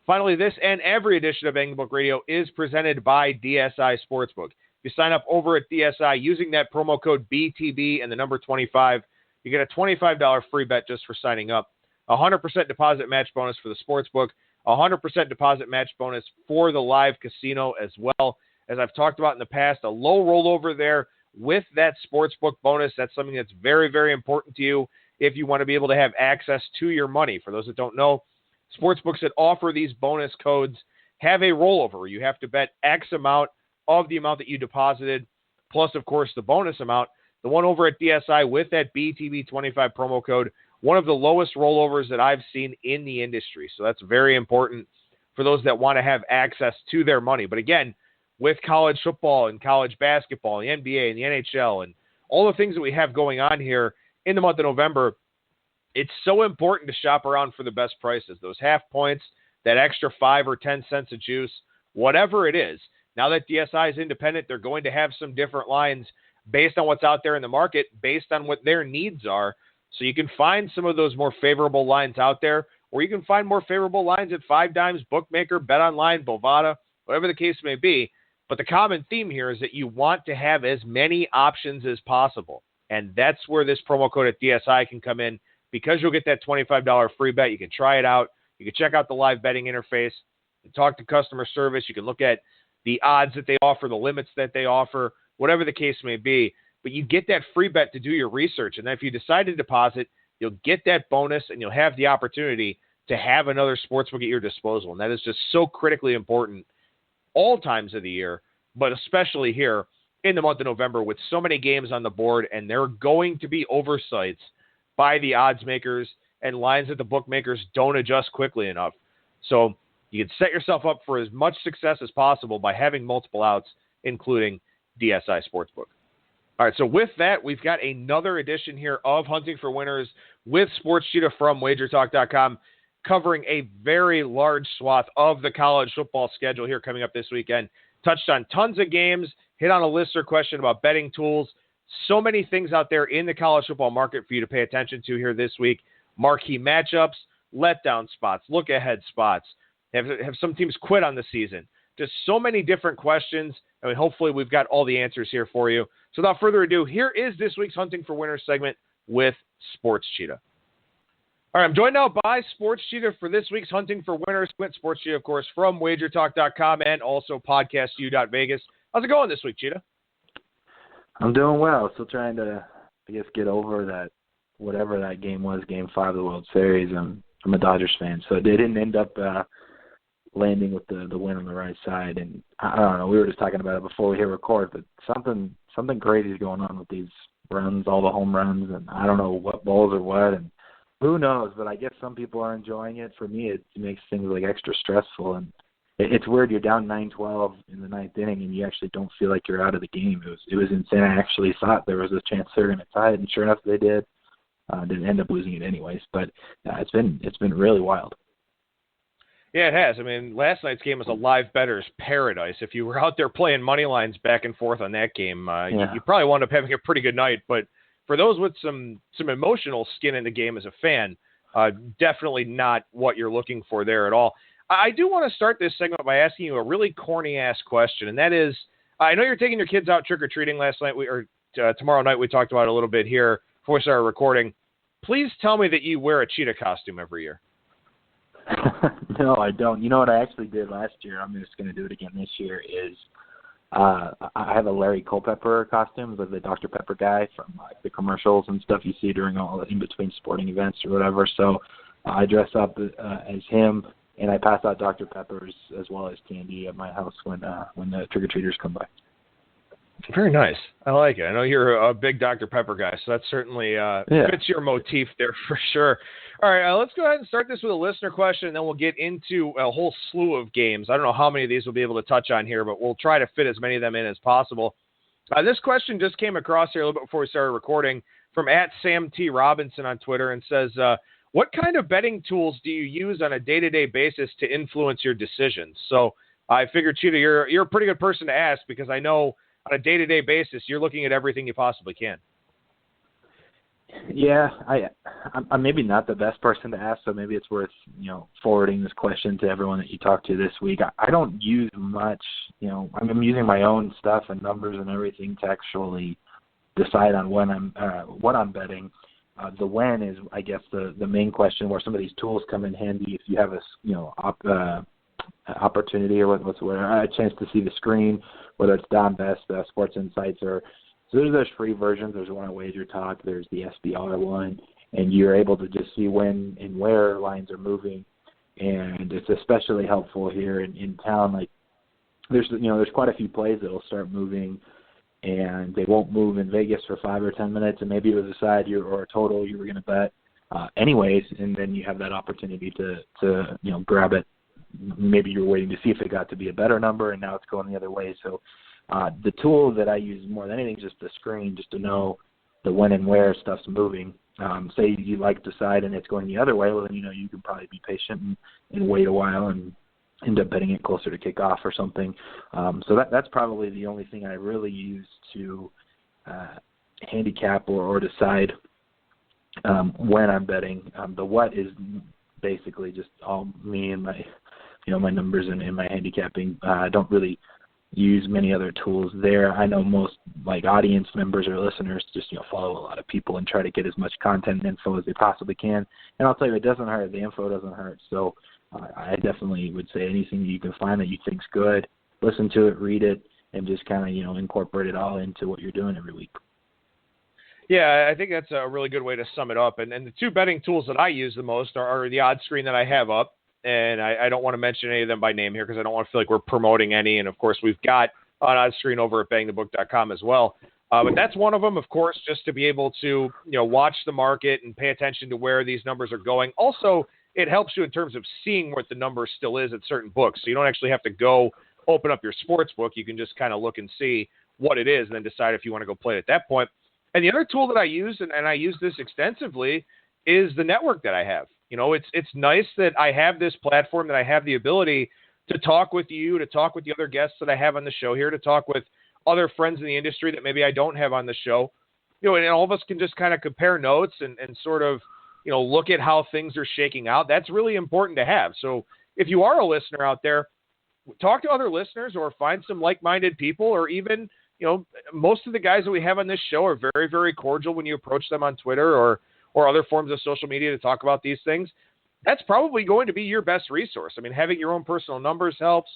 Finally, this and every edition of Bang the Book Radio is presented by DSI Sportsbook. If you sign up over at DSI using that promo code BTB and the number 25, you get a $25 free bet just for signing up. 100% deposit match bonus for the sportsbook, 100% deposit match bonus for the live casino as well. As I've talked about in the past, a low rollover there with that sportsbook bonus. That's something that's very, very important to you if you want to be able to have access to your money. For those that don't know, sportsbooks that offer these bonus codes have a rollover. You have to bet X amount of the amount that you deposited, plus, of course, the bonus amount. The one over at DSI with that BTB25 promo code, one of the lowest rollovers that I've seen in the industry. So that's very important for those that want to have access to their money. But again, with college football and college basketball, the NBA and the NHL, and all the things that we have going on here in the month of November, it's so important to shop around for the best prices. Those half points, that extra 5 or 10 cents of juice, whatever it is. Now that DSI is independent, they're going to have some different lines based on what's out there in the market, based on what their needs are. So you can find some of those more favorable lines out there, or you can find more favorable lines at Five Dimes, Bookmaker, BetOnline, Bovada, whatever the case may be. But the common theme here is that you want to have as many options as possible. And that's where this promo code at DSI can come in, because you'll get that $25 free bet. You can try it out. You can check out the live betting interface and talk to customer service. You can look at the odds that they offer, the limits that they offer, whatever the case may be. But you get that free bet to do your research. And then if you decide to deposit, you'll get that bonus and you'll have the opportunity to have another sportsbook at your disposal. And that is just so critically important all times of the year, but especially here in the month of November with so many games on the board, and there are going to be oversights by the odds makers and lines that the bookmakers don't adjust quickly enough. So you can set yourself up for as much success as possible by having multiple outs, including DSI Sportsbook. All right, so with that, we've got another edition here of Hunting for Winners with Sports Cheetah from WagerTalk.com, covering a very large swath of the college football schedule here coming up this weekend. Touched on tons of games, hit on a listener question about betting tools. So many things out there in the college football market for you to pay attention to here this week. Marquee matchups, letdown spots, look-ahead spots. Have some teams quit on the season? Just so many different questions. I mean, hopefully we've got all the answers here for you. So without further ado, here is this week's Hunting for Winners segment with Sports Cheetah. All right, I'm joined now by Sports Cheetah for this week's Hunting for Winners. Sports Cheetah, of course, from WagerTalk.com and also podcastu.vegas. How's it going this week, Cheetah? I'm doing well. Still trying to, I guess, get over that, whatever that game was, Game 5 of the World Series. I'm a Dodgers fan, so it didn't end up landing with the win on the right side. And I don't know, we were just talking about it before we hit record, but something crazy is going on with these runs, all the home runs, and I don't know what balls or what, and who knows, but I guess some people are enjoying it. For me, it makes things like extra stressful, and it's weird. You're down 9-12 in the ninth inning, and you actually don't feel like you're out of the game. It was insane. I actually thought there was a chance they were going to tie it, and sure enough, they did. Didn't end up losing it anyways, but it's been really wild. Yeah, it has. I mean, last night's game was a live bettor's paradise. If you were out there playing money lines back and forth on that game, you probably wound up having a pretty good night. But for those with some emotional skin in the game as a fan, definitely not what you're looking for there at all. I do want to start this segment by asking you a really corny-ass question, and that is, I know you're taking your kids out trick-or-treating last night, tomorrow night we talked about it a little bit here before we started recording. Please tell me that you wear a cheetah costume every year. No, I don't. You know what I actually did last year? I'm just going to do it again this year. Is I have a Larry Culpepper costume, the Dr. Pepper guy from like the commercials and stuff you see during all in between sporting events or whatever. So I dress up as him, and I pass out Dr. Peppers as well as candy at my house when the trick-or-treaters come by. Very nice. I like it. I know you're a big Dr. Pepper guy, so that certainly fits your motif there for sure. All right, let's go ahead and start this with a listener question, and then we'll get into a whole slew of games. I don't know how many of these we'll be able to touch on here, but we'll try to fit as many of them in as possible. This question just came across here a little bit before we started recording from @SamT Robinson on Twitter and says, what kind of betting tools do you use on a day-to-day basis to influence your decisions? So I figured, Cheetah, you're a pretty good person to ask because I know on a day-to-day basis, you're looking at everything you possibly can. Yeah, I'm maybe not the best person to ask, so maybe it's worth, forwarding this question to everyone that you talk to this week. I don't use much, I'm using my own stuff and numbers and everything to actually decide on what I'm betting. The when is, I guess, the main question where some of these tools come in handy if you have opportunity or what's the word, a chance to see the screen, whether it's Don Best, Sports Insights, or so there's free versions. There's one on Wager Talk. There's the SBR one, and you're able to just see when and where lines are moving. And it's especially helpful here in town. Like there's quite a few plays that'll start moving, and they won't move in Vegas for 5 or 10 minutes, and maybe it was a side or a total you were going to bet anyways, and then you have that opportunity to grab it. Maybe you were waiting to see if it got to be a better number, and now it's going the other way. So the tool that I use more than anything is just the screen, just to know the when and where stuff's moving. Say you like the side and it's going the other way, well, then you can probably be patient and wait a while and end up betting it closer to kickoff or something. So that's probably the only thing I really use to handicap or decide when I'm betting. The what is basically just all me and my my numbers and my handicapping. I don't really use many other tools there. I know most audience members or listeners just follow a lot of people and try to get as much content and info as they possibly can. And I'll tell you, it doesn't hurt. The info doesn't hurt. So I definitely would say anything you can find that you think's good, listen to it, read it, and just kind of incorporate it all into what you're doing every week. Yeah, I think that's a really good way to sum it up. And the two betting tools that I use the most are the odds screen that I have up. And I don't want to mention any of them by name here because I don't want to feel like we're promoting any. And, of course, we've got an odds screen over at BangTheBook.com as well. But that's one of them, of course, just to be able to watch the market and pay attention to where these numbers are going. Also, it helps you in terms of seeing what the number still is at certain books. So you don't actually have to go open up your sports book. You can just kind of look and see what it is and then decide if you want to go play it at that point. And the other tool that I use, and I use this extensively, is the network that I have. It's nice that I have this platform, that I have the ability to talk with you, to talk with the other guests that I have on the show here, to talk with other friends in the industry that maybe I don't have on the show. And all of us can just kind of compare notes and sort of, look at how things are shaking out. That's really important to have. So if you are a listener out there, talk to other listeners or find some like-minded people, or even, most of the guys that we have on this show are very, very cordial when you approach them on Twitter or other forms of social media to talk about these things. That's probably going to be your best resource. I mean, having your own personal numbers helps.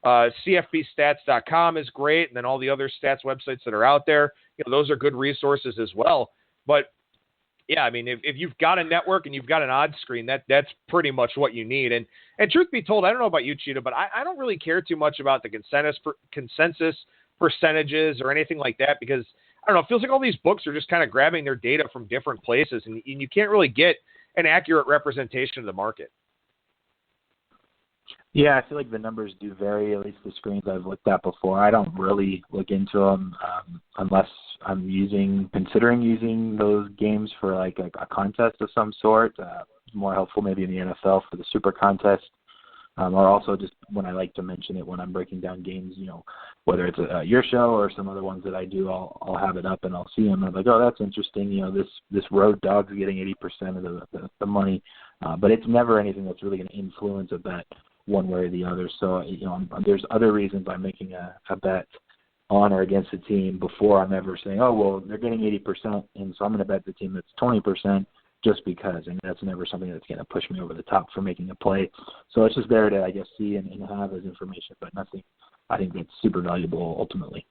CFBstats.com is great. And then all the other stats websites that are out there, those are good resources as well. But yeah, I mean, if you've got a network and you've got an odds screen, that's pretty much what you need. And truth be told, I don't know about you, Cheetah, but I don't really care too much about the consensus percentages or anything like that, because I don't know, it feels like all these books are just kind of grabbing their data from different places, and you can't really get an accurate representation of the market. Yeah, I feel like the numbers do vary, at least the screens I've looked at before. I don't really look into them unless I'm considering using those games for a contest of some sort. More helpful maybe in the NFL for the super contest. Or also just when I like to mention it when I'm breaking down games, whether it's your show or some other ones that I do, I'll have it up and I'll see them. I'm like, oh, that's interesting. This road dog's getting 80% of the money, but it's never anything that's really going to influence a bet one way or the other. So, there's other reasons I'm making a bet on or against a team before I'm ever saying, oh, well, they're getting 80%, and so I'm going to bet the team that's 20%. Just because, and that's never something that's going to push me over the top for making a play. So it's just there to, I guess, see and have as information, but nothing I think that's super valuable ultimately.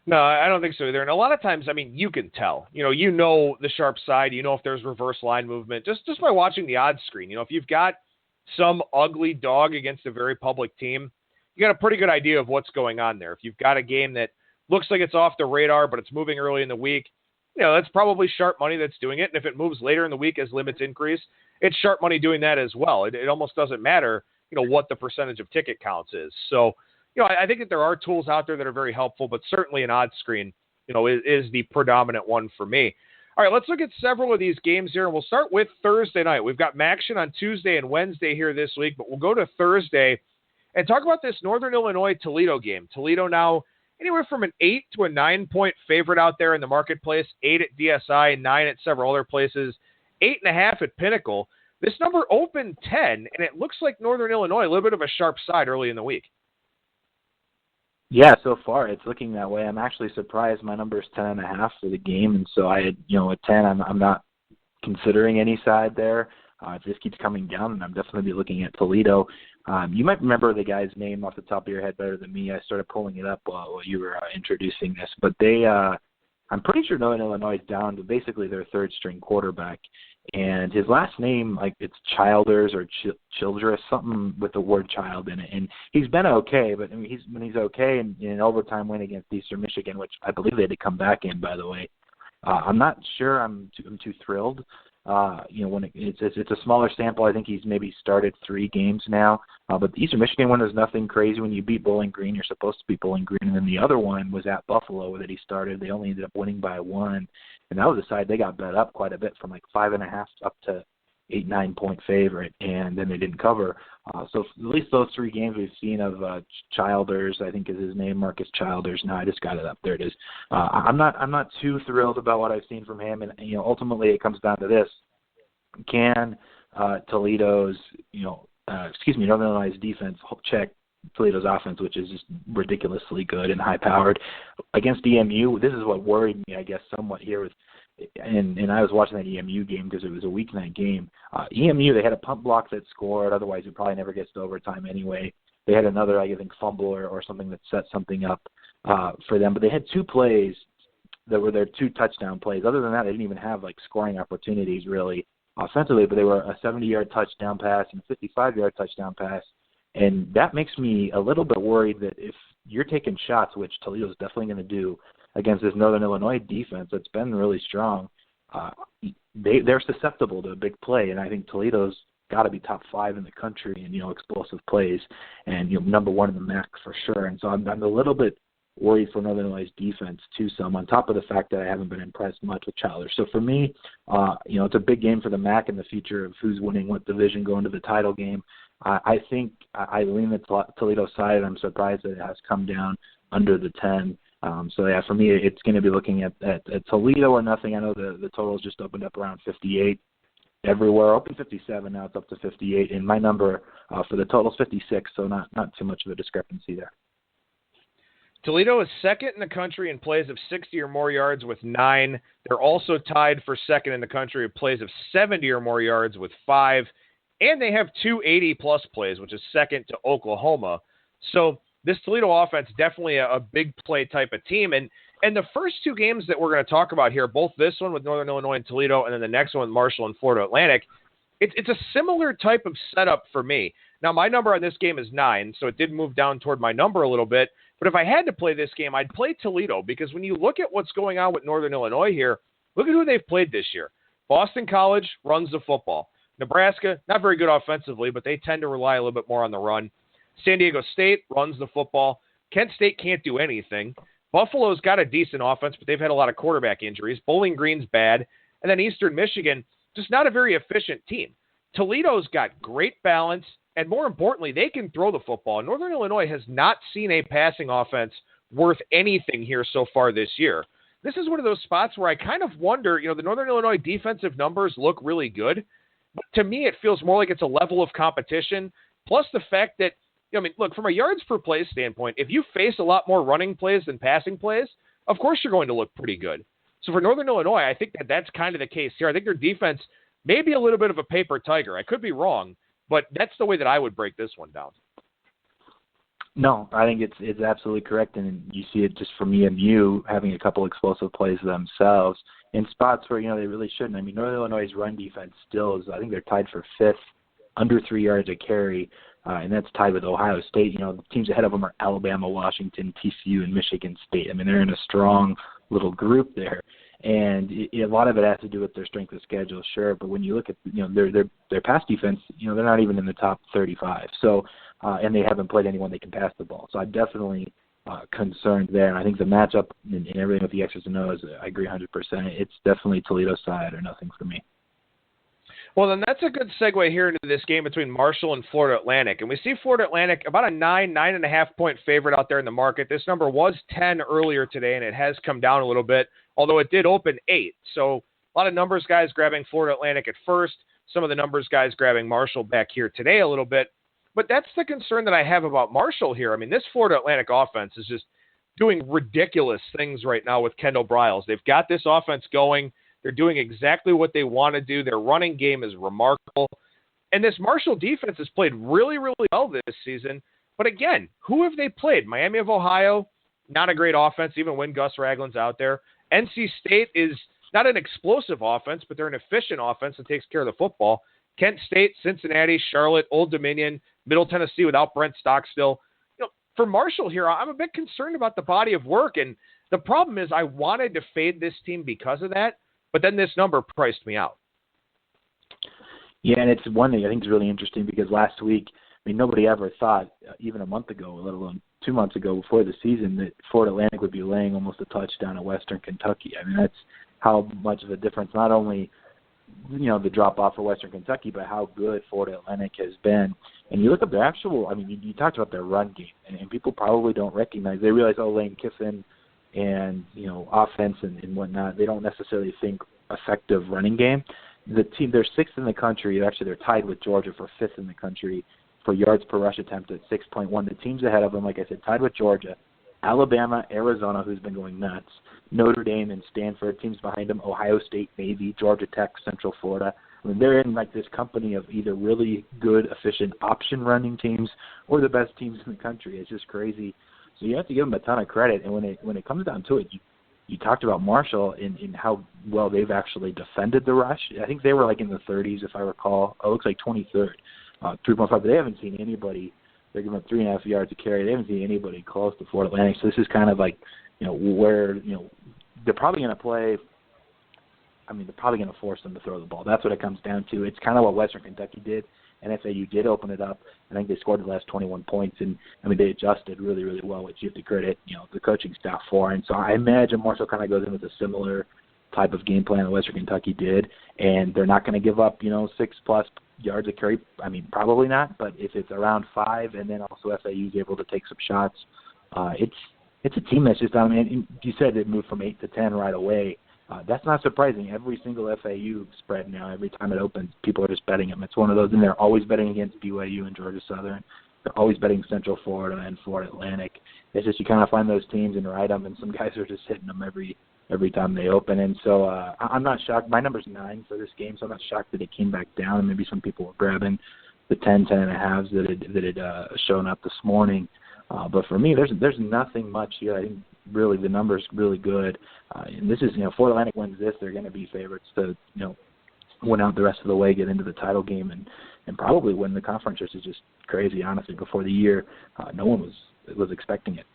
No, I don't think so either. And a lot of times, I mean, you can tell. The sharp side. If there's reverse line movement just by watching the odds screen. If you've got some ugly dog against a very public team, you got a pretty good idea of what's going on there. If you've got a game that looks like it's off the radar, but it's moving early in the week, that's probably sharp money that's doing it. And if it moves later in the week as limits increase, it's sharp money doing that as well. It almost doesn't matter, what the percentage of ticket counts is. So, I think that there are tools out there that are very helpful, but certainly an odds screen, is the predominant one for me. All right, let's look at several of these games here, and we'll start with Thursday night. We've got action on Tuesday and Wednesday here this week, but we'll go to Thursday and talk about this Northern Illinois Toledo game. Toledo now anywhere from an 8 to a 9-point favorite out there in the marketplace. 8 at DSI, 9 at several other places, 8.5 at Pinnacle. This number opened 10, and it looks like Northern Illinois, a little bit of a sharp side early in the week. Yeah, so far it's looking that way. I'm actually surprised my number is 10.5 for the game, and so I had, at 10, I'm not considering any side there. If this keeps coming down, then I'm definitely be looking at Toledo. You might remember the guy's name off the top of your head better than me. I started pulling it up while you were introducing this, but I'm pretty sure Northern Illinois is down to basically their third-string quarterback, and his last name, like it's Childers or Childress, something with the word child in it. And he's been okay, but when he's okay in an overtime win against Eastern Michigan, which I believe they had to come back in, by the way. I'm not sure I'm too thrilled. When it's a smaller sample, I think he's maybe started 3 games now. But the Eastern Michigan one is nothing crazy. When you beat Bowling Green, you're supposed to beat Bowling Green. And then the other one was at Buffalo that he started. They only ended up winning by 1. And that was a side they got bet up quite a bit from like 5.5 up to 8-9 point favorite, and then they didn't cover. So at least those 3 games we've seen of Childers, I think is his name, Marcus Childers. No, I just got it up. There it is. I'm not too thrilled about what I've seen from him, and ultimately it comes down to this: can Toledo's, Northern Illinois' defense check Toledo's offense, which is just ridiculously good and high-powered against EMU? This is what worried me, I guess, somewhat here with. And I was watching that EMU game because it was a weeknight game. EMU, they had a punt block that scored. Otherwise, it probably never gets to overtime anyway. They had another, I think, fumble or something that set something up for them. But they had 2 plays that were their 2 touchdown plays. Other than that, they didn't even have, scoring opportunities, really, offensively. But they were a 70-yard touchdown pass and a 55-yard touchdown pass. And that makes me a little bit worried that if you're taking shots, which Toledo's definitely going to do, against this Northern Illinois defense that's been really strong, they're susceptible to a big play, and I think Toledo's got to be top 5 in the country in explosive plays, and number 1 in the MAC for sure. And so I'm a little bit worried for Northern Illinois' defense too. Some on top of the fact that I haven't been impressed much with Childers. So for me, it's a big game for the MAC in the future of who's winning what division going to the title game. I think I lean the Toledo side, and I'm surprised that it has come down under the 10. For me, it's going to be looking at Toledo or nothing. I know the total's just opened up around 58 everywhere. Open 57 now. It's up to 58, and my number for the total is 56. So not too much of a discrepancy there. Toledo is second in the country in plays of 60 or more yards with 9. They're also tied for second in the country in plays of 70 or more yards with 5, and they have 2 80-plus plays, which is second to Oklahoma. So this Toledo offense, definitely a big play type of team. And the first 2 games that we're going to talk about here, both this one with Northern Illinois and Toledo, and then the next one with Marshall and Florida Atlantic, it's a similar type of setup for me. Now, my number on this game is 9, so it did move down toward my number a little bit. But if I had to play this game, I'd play Toledo, because when you look at what's going on with Northern Illinois here, look at who they've played this year. Boston College runs the football. Nebraska, not very good offensively, but they tend to rely a little bit more on the run. San Diego State runs the football. Kent State can't do anything. Buffalo's got a decent offense, but they've had a lot of quarterback injuries. Bowling Green's bad. And then Eastern Michigan, just not a very efficient team. Toledo's got great balance, and more importantly, they can throw the football. Northern Illinois has not seen a passing offense worth anything here so far this year. This is one of those spots where I kind of wonder, the Northern Illinois defensive numbers look really good, but to me it feels more like it's a level of competition, plus the fact that, look, from a yards per play standpoint, if you face a lot more running plays than passing plays, of course you're going to look pretty good. So for Northern Illinois, I think that's kind of the case here. I think their defense may be a little bit of a paper tiger. I could be wrong, but that's the way that I would break this one down. No, I think it's absolutely correct, and you see it just from EMU having a couple explosive plays themselves in spots where, they really shouldn't. Northern Illinois' run defense still is, I think they're tied for 5th, under 3 yards a carry. And that's tied with Ohio State. The teams ahead of them are Alabama, Washington, TCU, and Michigan State. They're in a strong little group there. And a lot of it has to do with their strength of schedule, sure. But when you look at, their pass defense, they're not even in the top 35. So, and they haven't played anyone that can pass the ball. So I'm definitely concerned there. And I think the matchup and everything with the X's and O's, I agree 100%. It's definitely Toledo side or nothing for me. Well, then that's a good segue here into this game between Marshall and Florida Atlantic. And we see Florida Atlantic about a 9.5 point favorite out there in the market. This number was 10 earlier today, and it has come down a little bit, although it did open 8. So a lot of numbers guys grabbing Florida Atlantic at first, some of the numbers guys grabbing Marshall back here today a little bit. But that's the concern that I have about Marshall here. I mean, this Florida Atlantic offense is just doing ridiculous things right now with Kendall Briles. They've got this offense going. They're doing exactly what they want to do. Their running game is remarkable. And this Marshall defense has played really, really well this season. But again, who have they played? Miami of Ohio, not a great offense, even when Gus Ragland's out there. NC State is not an explosive offense, but they're an efficient offense that takes care of the football. Kent State, Cincinnati, Charlotte, Old Dominion, Middle Tennessee without Brent Stockstill. For Marshall here, I'm a bit concerned about the body of work. And the problem is I wanted to fade this team because of that. But then this number priced me out. Yeah, and it's one thing I think is really interesting because last week, I mean, nobody ever thought, even a month ago, let alone 2 months ago before the season, that Florida Atlantic would be laying almost a touchdown at Western Kentucky. I mean, that's how much of a difference, not only, the drop-off for Western Kentucky, but how good Florida Atlantic has been. And you look at their actual, I mean, you talked about their run game, and people probably don't recognize. They realize, Lane Kiffin and, offense and whatnot, they don't necessarily think effective running game. The team, they're 6th in the country. Actually, they're tied with Georgia for 5th in the country for yards per rush attempt at 6.1. The teams ahead of them, like I said, tied with Georgia, Alabama, Arizona, who's been going nuts, Notre Dame and Stanford, teams behind them, Ohio State, Navy, Georgia Tech, Central Florida. I mean, they're in like this company of either really good, efficient option running teams or the best teams in the country. It's just crazy. So you have to give them a ton of credit. And when it comes down to it, you talked about Marshall in how well they've actually defended the rush. I think they were like in the 30s, if I recall. It looks like 23rd, 3.5. But they haven't seen anybody. They're giving up 3.5 yards a carry. They haven't seen anybody close to Florida Atlantic. So this is kind of like, where, they're probably going to play. I mean, they're probably going to force them to throw the ball. That's what it comes down to. It's kind of what Western Kentucky did. And FAU did open it up. I think they scored the last 21 points. And, I mean, they adjusted really, really well, which you have to credit, the coaching staff for. And so I imagine Marshall kind of goes in with a similar type of game plan that Western Kentucky did. And they're not going to give up, 6+ yards a carry. I mean, probably not. But if it's around 5 and then also FAU is able to take some shots, it's a team that's just, I mean, you said it moved from 8 to 10 right away. That's not surprising. Every single FAU spread now, every time it opens, people are just betting them. It's one of those, and they're always betting against BYU and Georgia Southern. They're always betting Central Florida and Florida Atlantic. It's just you kind of find those teams and ride them, and some guys are just hitting them every time they open. And so I'm not shocked. My number's 9 for this game, so I'm not shocked that it came back down. Maybe some people were grabbing the 10.5s that had shown up this morning. But for me, there's nothing much here. I think really the number's really good. And this is, Florida Atlantic wins this, they're going to be favorites to, win out the rest of the way, get into the title game, and probably win the conference, which is just crazy, honestly. Before the year, no one was expecting it.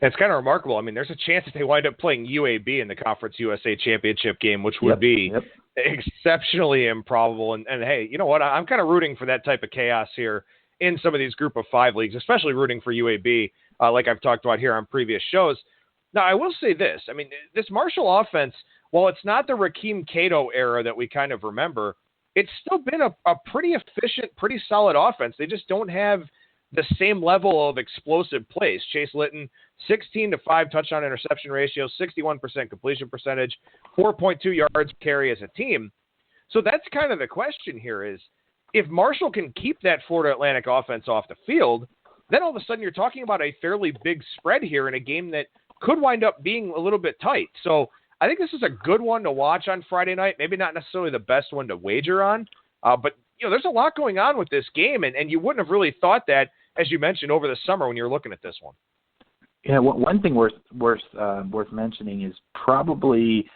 It's kind of remarkable. I mean, there's a chance that they wind up playing UAB in the Conference USA Championship game, which would be exceptionally improbable. And hey, you know what? I'm kind of rooting for that type of chaos here in some of these Group of 5 leagues, especially rooting for UAB, like I've talked about here on previous shows. Now, I will say this. I mean, this Marshall offense, while it's not the Rakeem Cato era that we kind of remember, it's still been a pretty efficient, pretty solid offense. They just don't have the same level of explosive plays. Chase Litton, 16-5 touchdown interception ratio, 61% completion percentage, 4.2 yards per carry as a team. So that's kind of the question here is, if Marshall can keep that Florida Atlantic offense off the field, then all of a sudden you're talking about a fairly big spread here in a game that could wind up being a little bit tight. So I think this is a good one to watch on Friday night. Maybe not necessarily the best one to wager on, but there's a lot going on with this game, and you wouldn't have really thought that, as you mentioned, over the summer when you're looking at this one. Yeah, one thing worth mentioning is probably,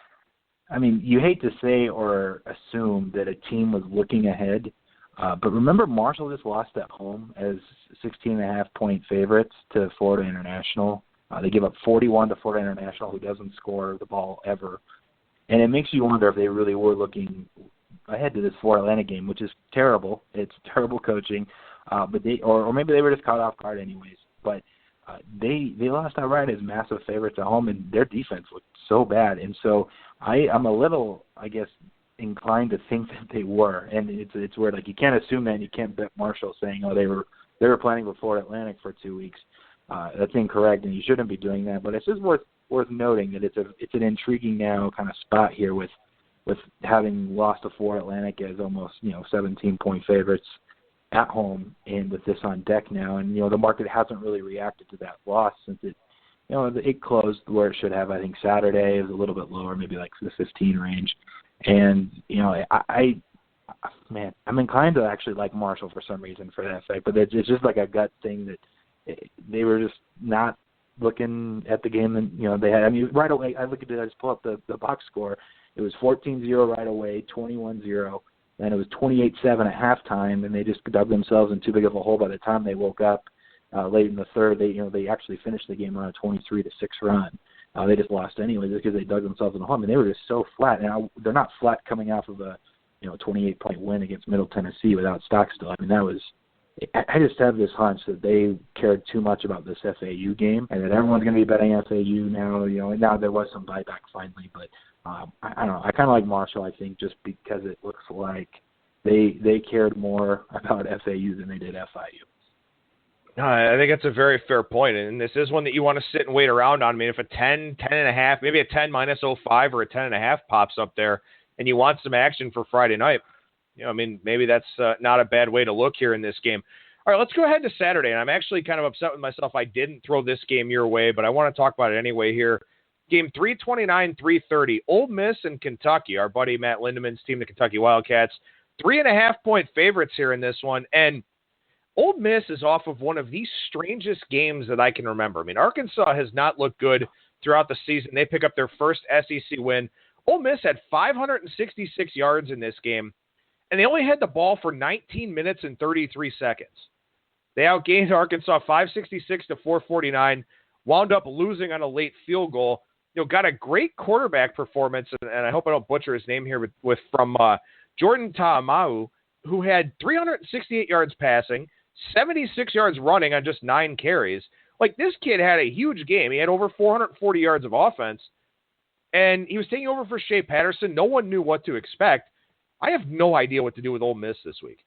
I mean, you hate to say or assume that a team was looking ahead, but remember Marshall just lost at home as 16.5-point favorites to Florida International. They give up 41 to Florida International, who doesn't score the ball ever. And it makes you wonder if they really were looking ahead to this Florida Atlantic game, which is terrible. It's terrible coaching. But or maybe they were just caught off guard anyways. But they lost outright as massive favorites at home, and their defense looked so bad. And so I'm a little, I guess, inclined to think that they were, and it's weird. Like, you can't assume that, and you can't bet Marshall saying, oh, they were planning for Florida Atlantic for 2 weeks. That's incorrect, and you shouldn't be doing that. But it's just worth noting that it's an intriguing now kind of spot here with having lost to Florida Atlantic as almost 17-point favorites at home, and with this on deck now, and the market hasn't really reacted to that loss since it closed where it should have. I think Saturday is a little bit lower, maybe like the 15 range. And, I'm inclined to actually like Marshall for some reason for that fact, but it's just like a gut thing that they were just not looking at the game that, they had. I mean, right away, I just pull up the box score. It was 14-0 right away, 21-0, then it was 28-7 at halftime, and they just dug themselves in too big of a hole by the time they woke up late in the third. They actually finished the game on a 23-6 run. They just lost anyway just because they dug themselves in the hole. I mean, they were just so flat. Now, they're not flat coming off of a 28-point win against Middle Tennessee without Stockstill. I mean, I just have this hunch that they cared too much about this FAU game, and that everyone's going to be betting FAU now. Now there was some buyback finally, but I don't know. I kind of like Marshall, I think, just because it looks like they cared more about FAU than they did FIU. No, I think that's a very fair point, and this is one that you want to sit and wait around on. I mean, if a 10.5, maybe a 10 minus 05 or a 10.5 pops up there, and you want some action for Friday night, maybe that's not a bad way to look here in this game. All right, let's go ahead to Saturday, and I'm actually kind of upset with myself I didn't throw this game your way, but I want to talk about it anyway here. Game 329, 330, Ole Miss and Kentucky, our buddy Matt Lindemann's team, the Kentucky Wildcats, 3.5-point favorites here in this one, and Ole Miss is off of one of the strangest games that I can remember. I mean, Arkansas has not looked good throughout the season. They pick up their first SEC win. Ole Miss had 566 yards in this game, and they only had the ball for 19 minutes and 33 seconds. They outgained Arkansas 566 to 449, wound up losing on a late field goal. Got a great quarterback performance, and I hope I don't butcher his name here, from Jordan Ta'amau, who had 368 yards passing, 76 yards running on just 9 carries. Like, this kid had a huge game. He had over 440 yards of offense, and he was taking over for Shea Patterson. No one knew what to expect. I have no idea what to do with Ole Miss this week.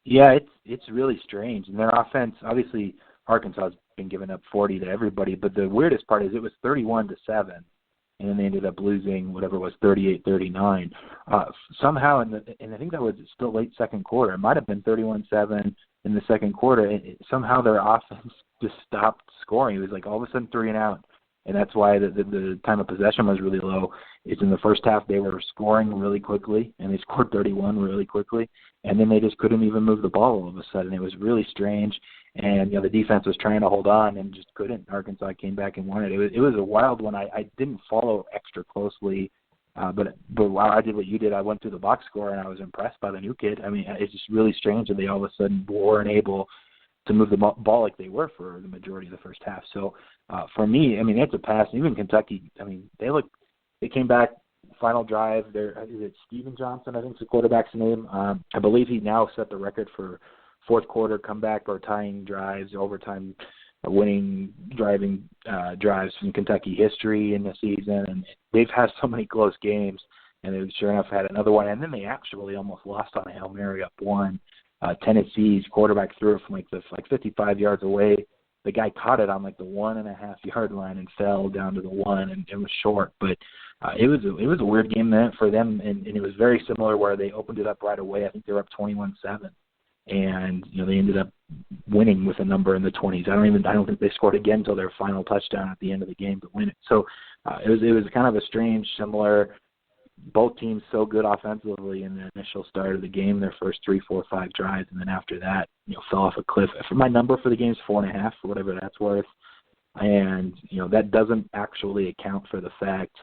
Yeah, it's really strange. And their offense, obviously, Arkansas has been giving up 40 to everybody, but the weirdest part is it was 31-7. And then they ended up losing whatever it was, 38-39. Somehow, and I think that was still late second quarter. It might have been 31-7 in the second quarter. Somehow their offense just stopped scoring. It was like all of a sudden 3 and out. And that's why the time of possession was really low. It's in the first half they were scoring really quickly, and they scored 31 really quickly. And then they just couldn't even move the ball all of a sudden. It was really strange. And, the defense was trying to hold on and just couldn't. Arkansas came back and won it. It was a wild one. I didn't follow extra closely, but while I did what you did, I went through the box score, and I was impressed by the new kid. I mean, it's just really strange that they all of a sudden weren't able to move the ball like they were for the majority of the first half. So, for me, I mean, it's a pass. Even Kentucky, I mean, they came back, final drive. Is it Steven Johnson, I think is the quarterback's name. I believe he now set the record for fourth quarter comeback or tying drives, overtime winning driving drives in Kentucky history in the season. And they've had so many close games, and they sure enough had another one. And then they actually almost lost on a Hail Mary up one. Tennessee's quarterback threw it from like 55 yards away. The guy caught it on like the 1.5-yard line and fell down to the 1, and it was short. But it was a weird game then for them, and it was very similar where they opened it up right away. I think they were up 21-7. And they ended up winning with a number in the 20s. I don't think they scored again until their final touchdown at the end of the game to win it. So it was kind of a strange, similar. Both teams so good offensively in the initial start of the game, their first 3, 4, 5 drives, and then after that, fell off a cliff. For my number for the game is 4.5, for whatever that's worth, and that doesn't actually account for the fact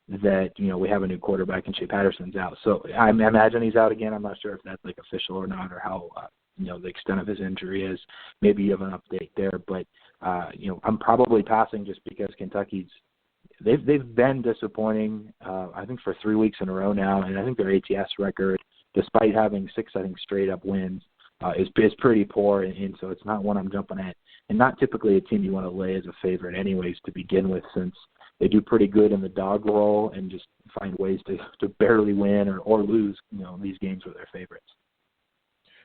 that we have a new quarterback and Shea Patterson's out. So I imagine he's out again. I'm not sure if that's like official or not, or how the extent of his injury is. Maybe you have an update there, but I'm probably passing just because Kentucky's they've been disappointing. I think for 3 weeks in a row now, and I think their ATS record, despite having 6 straight up wins, is pretty poor, and so it's not one I'm jumping at, and not typically a team you want to lay as a favorite anyways to begin with, since they do pretty good in the dog role and just find ways to barely win or lose, these games with their favorites.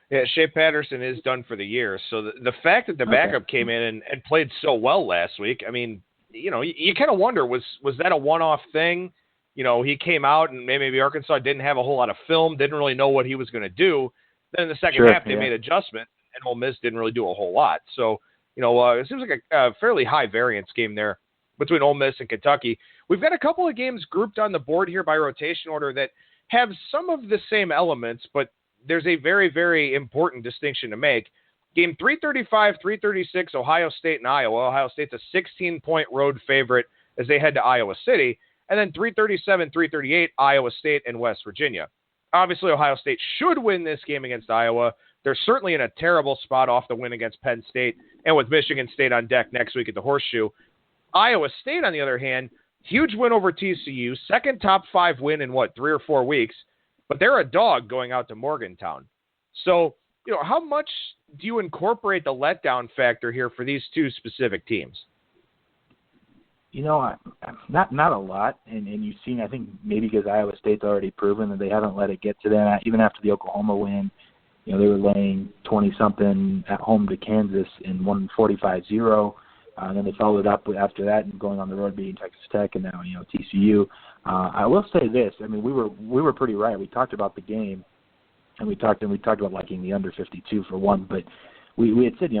Yeah, Shea Patterson is done for the year. So the fact that the backup came in and played so well last week, I mean, you kind of wonder, was that a one-off thing? He came out and maybe Arkansas didn't have a whole lot of film, didn't really know what he was going to do. Then in the second half, they made adjustments, and Ole Miss didn't really do a whole lot. So, it seems like a fairly high variance game there between Ole Miss and Kentucky. We've got a couple of games grouped on the board here by rotation order that have some of the same elements, but there's a very, very important distinction to make. Game 335, 336, Ohio State and Iowa. Ohio State's a 16-point road favorite as they head to Iowa City. And then 337, 338, Iowa State and West Virginia. Obviously, Ohio State should win this game against Iowa. They're certainly in a terrible spot off the win against Penn State and with Michigan State on deck next week at the Horseshoe. Iowa State, on the other hand, huge win over TCU, second top 5 win in 3 or 4 weeks, but they're a dog going out to Morgantown. So, how much do you incorporate the letdown factor here for these two specific teams? Not a lot, and you've seen, I think maybe because Iowa State's already proven that they haven't let it get to them. Even after the Oklahoma win, they were laying 20-something at home to Kansas in 145-0. And then they followed it up after that and going on the road beating Texas Tech and now, TCU. I will say this. I mean, we were pretty right. We talked about the game, and we talked about liking the under 52 for one. But we had said,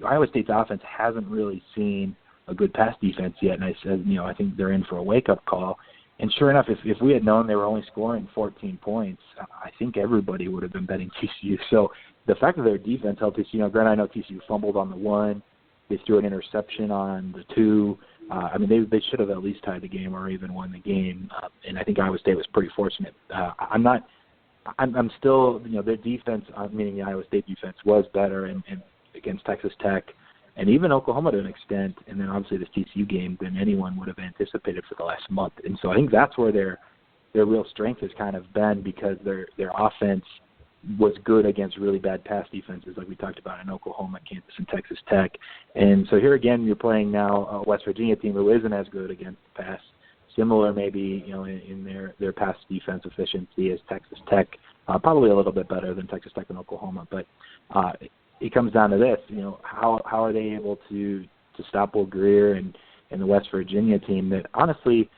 Iowa State's offense hasn't really seen a good pass defense yet. And I said, I think they're in for a wake-up call. And sure enough, if we had known they were only scoring 14 points, I think everybody would have been betting TCU. So the fact that their defense helped TCU, granted, I know TCU fumbled on the 1. They threw an interception on the 2. They should have at least tied the game or even won the game. And I think Iowa State was pretty fortunate. I'm still, their defense, meaning the Iowa State defense, was better and against Texas Tech and even Oklahoma to an extent, and then obviously this TCU game than anyone would have anticipated for the last month. And so I think that's where their real strength has kind of been, because their offense was good against really bad pass defenses like we talked about in Oklahoma, Kansas, and Texas Tech. And so here again, you're playing now a West Virginia team who isn't as good against the pass, similar maybe in their pass defense efficiency as Texas Tech, probably a little bit better than Texas Tech and Oklahoma. But it comes down to this, how are they able to stop Will Greer and the West Virginia team that honestly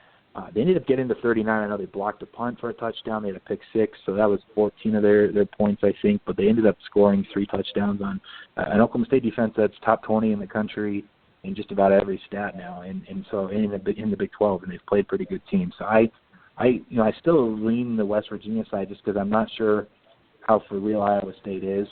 they ended up getting to 39. I know they blocked a punt for a touchdown. They had a pick 6, so that was 14 of their points, I think. But they ended up scoring 3 touchdowns on an Oklahoma State defense that's top 20 in the country in just about every stat now. And so in the Big 12, and they've played pretty good teams. So I still lean the West Virginia side just because I'm not sure how for real Iowa State is.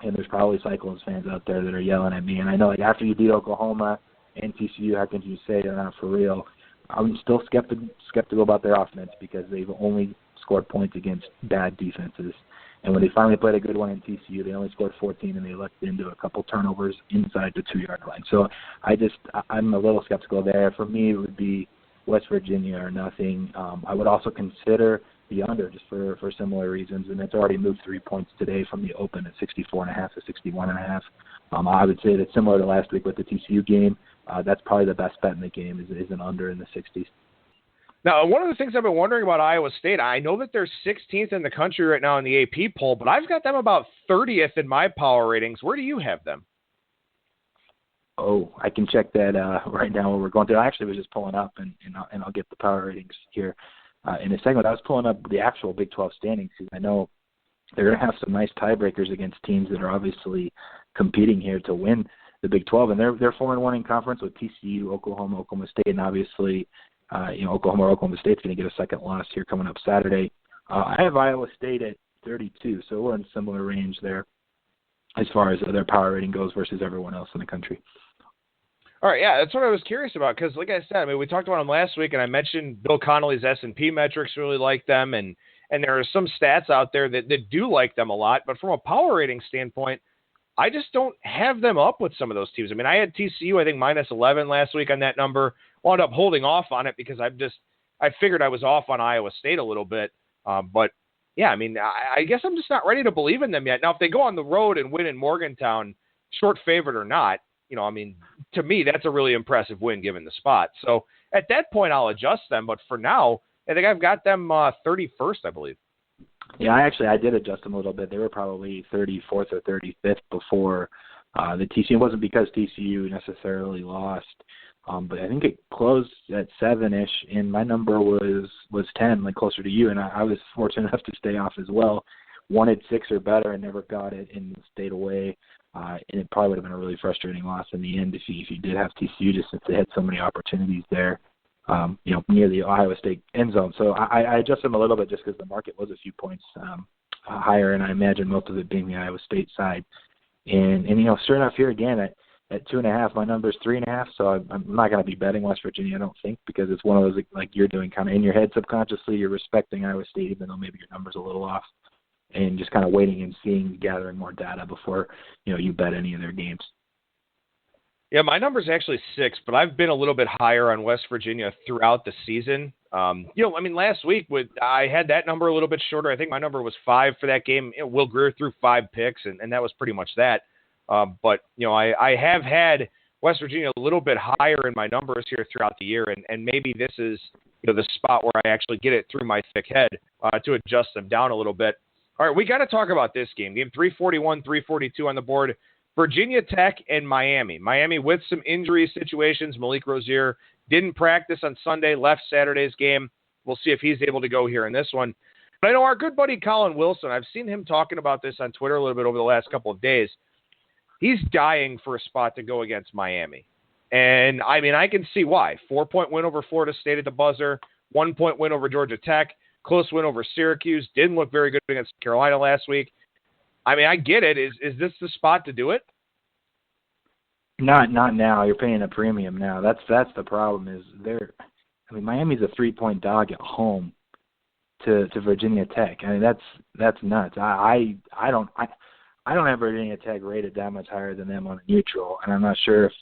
And there's probably Cyclones fans out there that are yelling at me. And I know, after you beat Oklahoma and TCU, how can you say they're not for real? I'm still skeptical about their offense because they've only scored points against bad defenses. And when they finally played a good one in TCU, they only scored 14, and they let into a couple turnovers inside the 2-yard line. So I'm a little skeptical there. For me, it would be West Virginia or nothing. I would also consider the under just for similar reasons, and it's already moved 3 points today from the open at 64.5 to 61.5. I would say that similar to last week with the TCU game, that's probably the best bet in the game is an under in the 60s. Now, one of the things I've been wondering about Iowa State, I know that they're 16th in the country right now in the AP poll, but I've got them about 30th in my power ratings. Where do you have them? Oh, I can check that right now while we're going through. I actually was just pulling up, and I'll get the power ratings here in a segment. I was pulling up the actual Big 12 standings because I know they're going to have some nice tiebreakers against teams that are obviously competing here to win the Big 12, and they're 4-1 in conference with TCU, Oklahoma, Oklahoma State, and obviously Oklahoma or Oklahoma State's going to get a second loss here coming up Saturday. I have Iowa State at 32, so we're in similar range there as far as their power rating goes versus everyone else in the country. All right, yeah, that's what I was curious about because, like I said, we talked about them last week, and I mentioned Bill Connolly's S&P metrics really like them, and there are some stats out there that do like them a lot, but from a power rating standpoint, I just don't have them up with some of those teams. I had TCU, I think, minus 11 last week on that number. Wound up holding off on it because I figured I was off on Iowa State a little bit. But, yeah, I guess I'm just not ready to believe in them yet. Now, if they go on the road and win in Morgantown, short favorite or not, to me, that's a really impressive win given the spot. So At that point, I'll adjust them. But for now, I think I've got them 31st, I believe. Yeah, I did adjust them a little bit. They were probably 34th or 35th before the TCU. It wasn't because TCU necessarily lost, but I think it closed at 7-ish, and my number was 10, like closer to you, and I was fortunate enough to stay off as well. Wanted 6 or better and never got it and stayed away, and it probably would have been a really frustrating loss in the end if you did have TCU, just since they had so many opportunities there. Near the Iowa State end zone. So I adjusted them a little bit just because the market was a few points higher, and I imagine most of it being the Iowa State side. And sure enough, here again at 2.5, my number is 3.5. So I'm not going to be betting West Virginia, I don't think, because it's one of those like you're doing kind of in your head subconsciously. You're respecting Iowa State, even though maybe your number's a little off, and just kind of waiting and seeing, gathering more data before you bet any of their games. Yeah, my number's actually 6, but I've been a little bit higher on West Virginia throughout the season. Last week I had that number a little bit shorter. I think my number was 5 for that game. Will Grier threw 5 picks, and that was pretty much that. But I have had West Virginia a little bit higher in my numbers here throughout the year, and maybe this is the spot where I actually get it through my thick head to adjust them down a little bit. All right, we got to talk about this game. Game 341, 342 on the board. Virginia Tech and Miami. Miami with some injury situations. Malik Rozier didn't practice on Sunday, left Saturday's game. We'll see if he's able to go here in this one. But I know our good buddy Colin Wilson, I've seen him talking about this on Twitter a little bit over the last couple of days. He's dying for a spot to go against Miami. And, I can see why. 4-point win over Florida State at the buzzer, 1-point win over Georgia Tech, close win over Syracuse, didn't look very good against Carolina last week. I get it. Is this the spot to do it? Not now. You're paying a premium now. That's the problem. Is Miami's a 3-point dog at home to Virginia Tech. That's nuts. I don't have Virginia Tech rated that much higher than them on a neutral, and I'm not sure if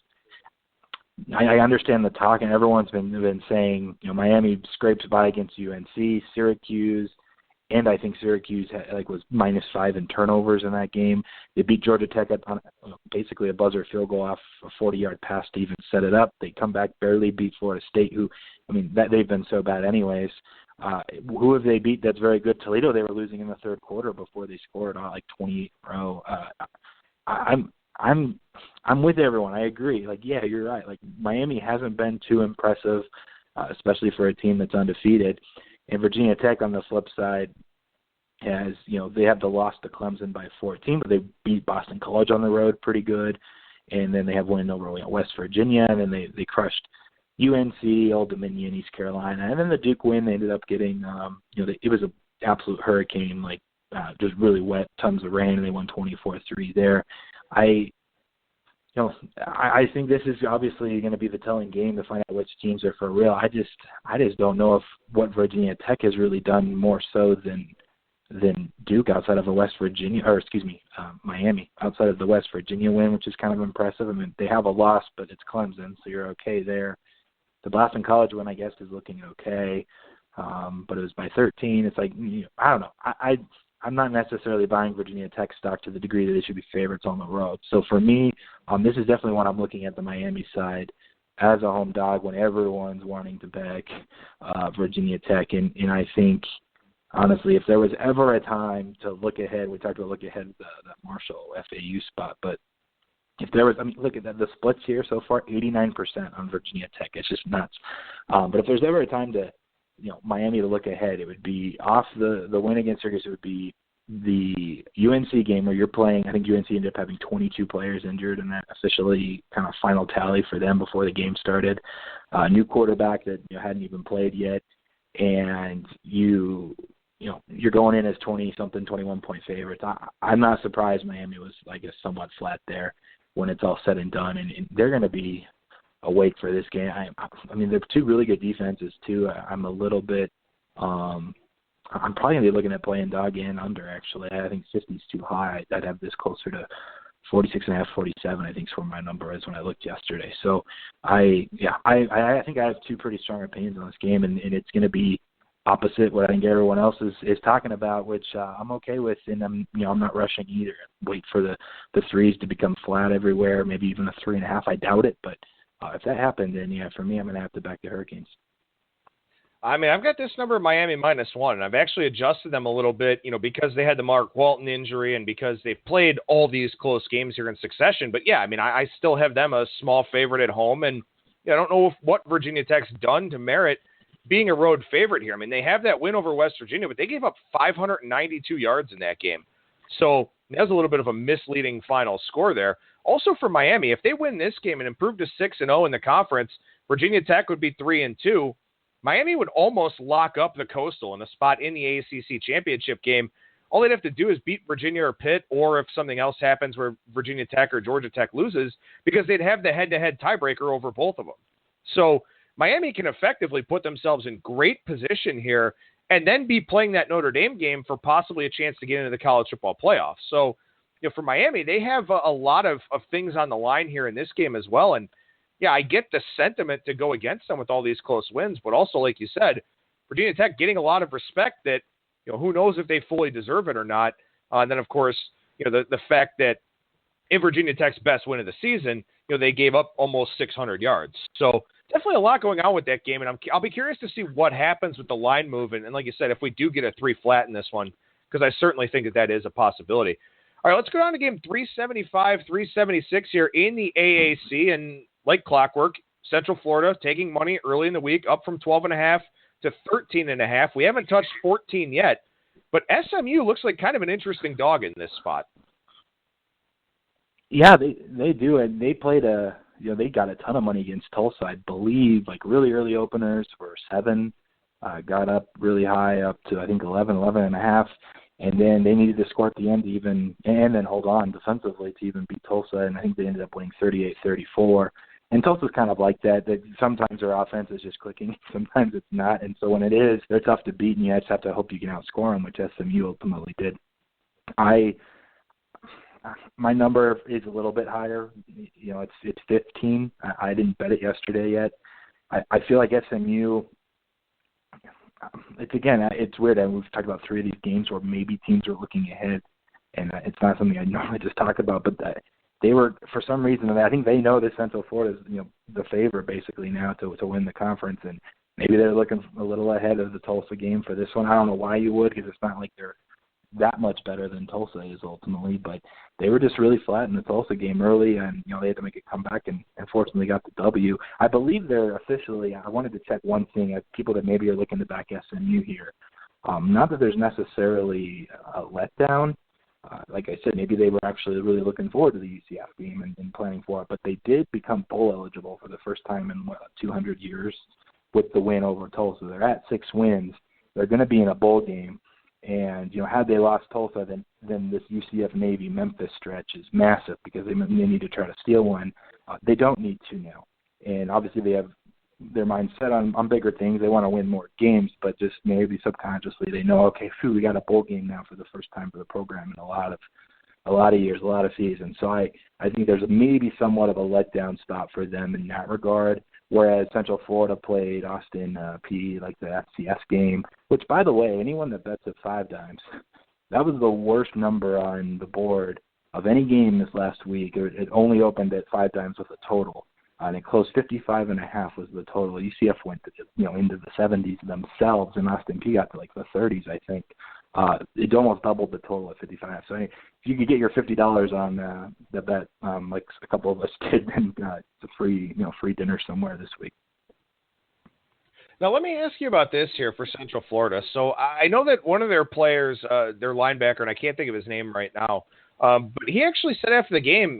I understand the talk, and everyone's been saying Miami scrapes by against UNC, Syracuse. And I think Syracuse was -5 in turnovers in that game. They beat Georgia Tech on basically a buzzer field goal off a 40-yard pass to even set it up. They come back, barely beat Florida State, who, they've been so bad anyways. Who have they beat that's very good? Toledo, they were losing in the third quarter before they scored 28 in a row. I'm with everyone. I agree. Yeah, you're right. Miami hasn't been too impressive, especially for a team that's undefeated. And Virginia Tech, on the flip side, has, they have the loss to Clemson by 14, but they beat Boston College on the road pretty good. And then they have win over West Virginia, and then they crushed UNC, Old Dominion, East Carolina. And then the Duke win, they ended up getting, it was an absolute hurricane, just really wet, tons of rain, and they won 24-3 there. I think this is obviously going to be the telling game to find out which teams are for real. I just don't know if what Virginia Tech has really done more so than Duke outside of Miami, outside of the West Virginia win, which is kind of impressive. They have a loss, but it's Clemson, so you're okay there. The Boston College win, I guess, is looking okay, but it was by 13. It's I don't know. I'm not necessarily buying Virginia Tech stock to the degree that they should be favorites on the road. So for me, this is definitely one I'm looking at the Miami side as a home dog when everyone's wanting to back Virginia Tech. And I think, honestly, if there was ever a time to look ahead, we talked about look ahead the Marshall FAU spot, but if there was, look at that, the splits here so far, 89% on Virginia Tech. It's just nuts. But if there's ever a time to, Miami to look ahead, it would be off the win against Syracuse. It would be the UNC game where you're playing. I think UNC ended up having 22 players injured, and that officially kind of final tally for them before the game started. New quarterback that hadn't even played yet, and you're going in as 20-something, 21-point favorites. I'm not surprised Miami was, somewhat flat there when it's all said and done, and they're going to be awake for this game. They're two really good defenses too. I'm a little bit. I'm probably gonna be looking at playing dog and under. Actually, I think 50 is too high. I'd have this closer to 46.5, 47. I think is where my number is when I looked yesterday. So I think I have two pretty strong opinions on this game, and it's going to be opposite what I think everyone else is talking about, which I'm okay with, and I'm not rushing either. Wait for the threes to become flat everywhere, maybe even a 3.5. I doubt it, but If that happened, then, yeah, for me, I'm going to have to back the Hurricanes. I mean, I've got this number Miami -1, and I've actually adjusted them a little bit, because they had the Mark Walton injury and because they've played all these close games here in succession. But, yeah, I mean, I still have them a small favorite at home, and I don't know what Virginia Tech's done to merit being a road favorite here. I mean, they have that win over West Virginia, but they gave up 592 yards in that game. So that was a little bit of a misleading final score there. Also for Miami, if they win this game and improve to 6-0 in the conference, Virginia Tech would be 3-2. Miami would almost lock up the Coastal in a spot in the ACC championship game. All they'd have to do is beat Virginia or Pitt, or if something else happens where Virginia Tech or Georgia Tech loses, because they'd have the head-to-head tiebreaker over both of them. So Miami can effectively put themselves in great position here and then be playing that Notre Dame game for possibly a chance to get into the college football playoffs. So, for Miami, they have a lot of things on the line here in this game as well. And, yeah, I get the sentiment to go against them with all these close wins, but also, like you said, Virginia Tech getting a lot of respect that, who knows if they fully deserve it or not. And then, of course, the fact that in Virginia Tech's best win of the season, they gave up almost 600 yards. So definitely a lot going on with that game, and I'll be curious to see what happens with the line move. And like you said, if we do get a 3 flat in this one, because I certainly think that is a possibility. All right, let's go down to game 375, 376 here in the AAC, and like clockwork, Central Florida taking money early in the week, up from 12.5 to 13.5. We haven't touched 14 yet, but SMU looks like kind of an interesting dog in this spot. Yeah, they do, and they played they got a ton of money against Tulsa, I believe, like really early openers were 7, got up really high, up to I think 11.5, and then they needed to score at the end to even, and then hold on defensively to even beat Tulsa, and I think they ended up winning 38-34. And Tulsa's kind of like that sometimes their offense is just clicking, sometimes it's not, and so when it is, they're tough to beat, and you just have to hope you can outscore them, which SMU ultimately did. My number is a little bit higher. It's 15. I didn't bet it yesterday yet. I feel like SMU. It's weird. We've talked about 3 of these games where maybe teams are looking ahead, and it's not something I normally just talk about. But they were, for some reason, I think they know that Central Florida is the favorite basically now to win the conference, and maybe they're looking a little ahead of the Tulsa game for this one. I don't know why you would, because it's not like they're that much better than Tulsa is ultimately, but they were just really flat in the Tulsa game early, and they had to make a comeback and fortunately got the W. I believe they're officially, I wanted to check one thing, people that maybe are looking to back SMU here. Not that there's necessarily a letdown. Like I said, maybe they were actually really looking forward to the UCF game and planning for it, but they did become bowl eligible for the first time in 200 years with the win over Tulsa. They're at 6 wins. They're going to be in a bowl game. And, had they lost Tulsa, then this UCF Navy Memphis stretch is massive because they need to try to steal one. They don't need to now. And obviously they have their mind set on bigger things. They want to win more games, but just maybe subconsciously they know, okay, we got a bowl game now for the first time for the program in a lot of years, a lot of seasons. So I think there's maybe somewhat of a letdown stop for them in that regard. Whereas Central Florida played Austin Peay, like the FCS game, which, by the way, anyone that bets at 5 dimes, that was the worst number on the board of any game this last week. It only opened at 5 dimes with a total, and it closed 55.5 was the total. UCF went into the 70s themselves, and Austin Peay got to like the 30s, I think. It almost doubled the total at 55. So if you could get your $50 on the bet, like a couple of us did, then it's a free dinner somewhere this week. Now, let me ask you about this here for Central Florida. So I know that one of their players, their linebacker, and I can't think of his name right now, but he actually said after the game,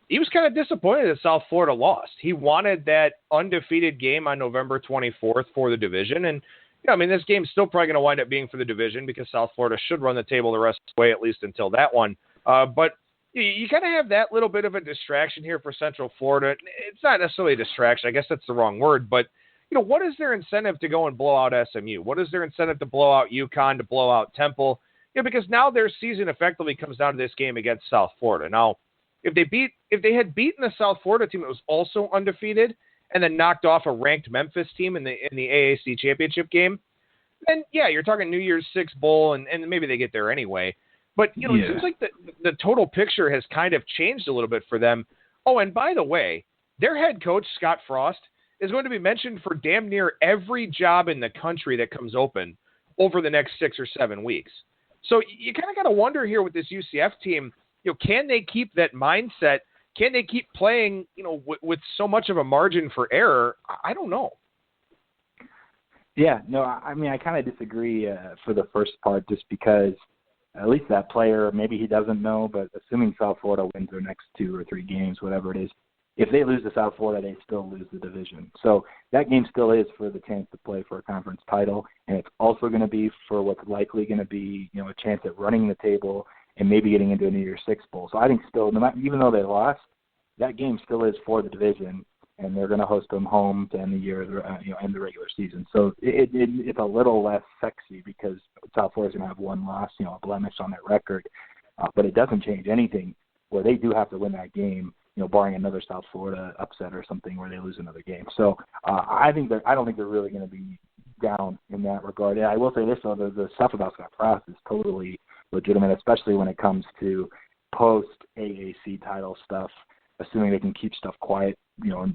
he was kind of disappointed that South Florida lost. He wanted that undefeated game on November 24th for the division, and this game's still probably going to wind up being for the division because South Florida should run the table the rest of the way, at least until that one. But you kind of have that little bit of a distraction here for Central Florida. It's not necessarily a distraction. I guess that's the wrong word. But, what is their incentive to go and blow out SMU? What is their incentive to blow out UConn, to blow out Temple? Because now their season effectively comes down to this game against South Florida. Now, if they had beaten the South Florida team that was also undefeated, and then knocked off a ranked Memphis team in the AAC championship game, then, yeah, you're talking New Year's Six Bowl, and maybe they get there anyway. But, It seems like the total picture has kind of changed a little bit for them. Oh, and by the way, their head coach, Scott Frost, is going to be mentioned for damn near every job in the country that comes open over the next 6 or 7 weeks. So you kind of got to wonder here with this UCF team, can they keep that mindset? Can they keep playing, with so much of a margin for error? I don't know. Yeah, no, I mean, I kind of disagree for the first part just because at least that player, maybe he doesn't know, but assuming South Florida wins their next 2 or 3 games, whatever it is, if they lose to South Florida, they still lose the division. So that game still is for the chance to play for a conference title, and it's also going to be for what's likely going to be, a chance at running the table and maybe getting into a New Year's Six bowl. So I think still, even though they lost, that game still is for the division, and they're going to host them home to end the year, end the regular season. So it's a little less sexy because South Florida's going to have 1 loss, a blemish on their record, but it doesn't change anything where they do have to win that game, barring another South Florida upset or something where they lose another game. So I don't think they're really going to be down in that regard. And I will say this, though, the stuff about Scott Frost is totally legitimate, especially when it comes to post-AAC title stuff, assuming they can keep stuff quiet,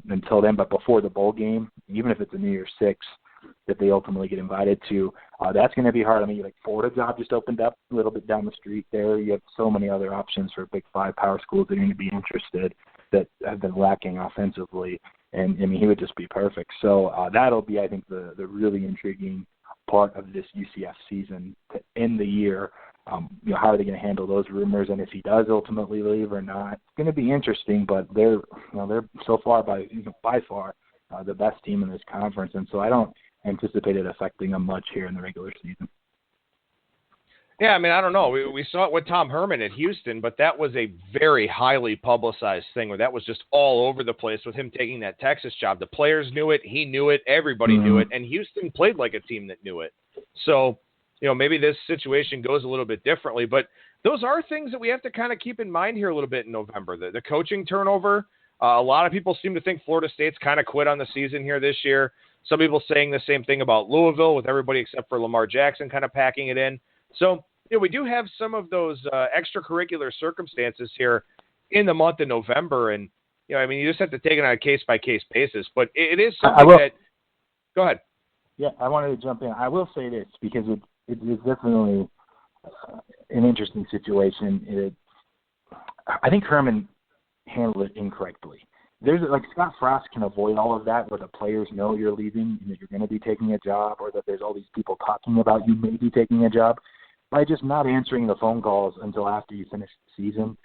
until then. But before the bowl game, even if it's a New Year's Six that they ultimately get invited to, that's going to be hard. I mean, Florida job just opened up a little bit down the street there. You have so many other options for Big 5 power schools that are going to be interested that have been lacking offensively. And, I mean, he would just be perfect. So that'll be, I think, the really intriguing part of this UCF season to end the year. How are they going to handle those rumors, and if he does ultimately leave or not? It's going to be interesting, but they're so far by far the best team in this conference, and so I don't anticipate it affecting them much here in the regular season. Yeah, I mean, I don't know. We saw it with Tom Herman at Houston, but that was a very highly publicized thing where that was just all over the place with him taking that Texas job. The players knew it, he knew it, everybody knew it, and Houston played like a team that knew it. So, maybe this situation goes a little bit differently, but those are things that we have to kind of keep in mind here a little bit in November. The coaching turnover, a lot of people seem to think Florida State's kind of quit on the season here this year. Some people saying the same thing about Louisville with everybody except for Lamar Jackson kind of packing it in. So, we do have some of those extracurricular circumstances here in the month of November, and, you just have to take it on a case-by-case basis, but it is something that – go ahead. Yeah, I wanted to jump in. I will say this because it's definitely an interesting situation. I think Herman handled it incorrectly. There's Scott Frost can avoid all of that where the players know you're leaving and that you're going to be taking a job or that there's all these people talking about you may be taking a job by just not answering the phone calls until after you finish the season.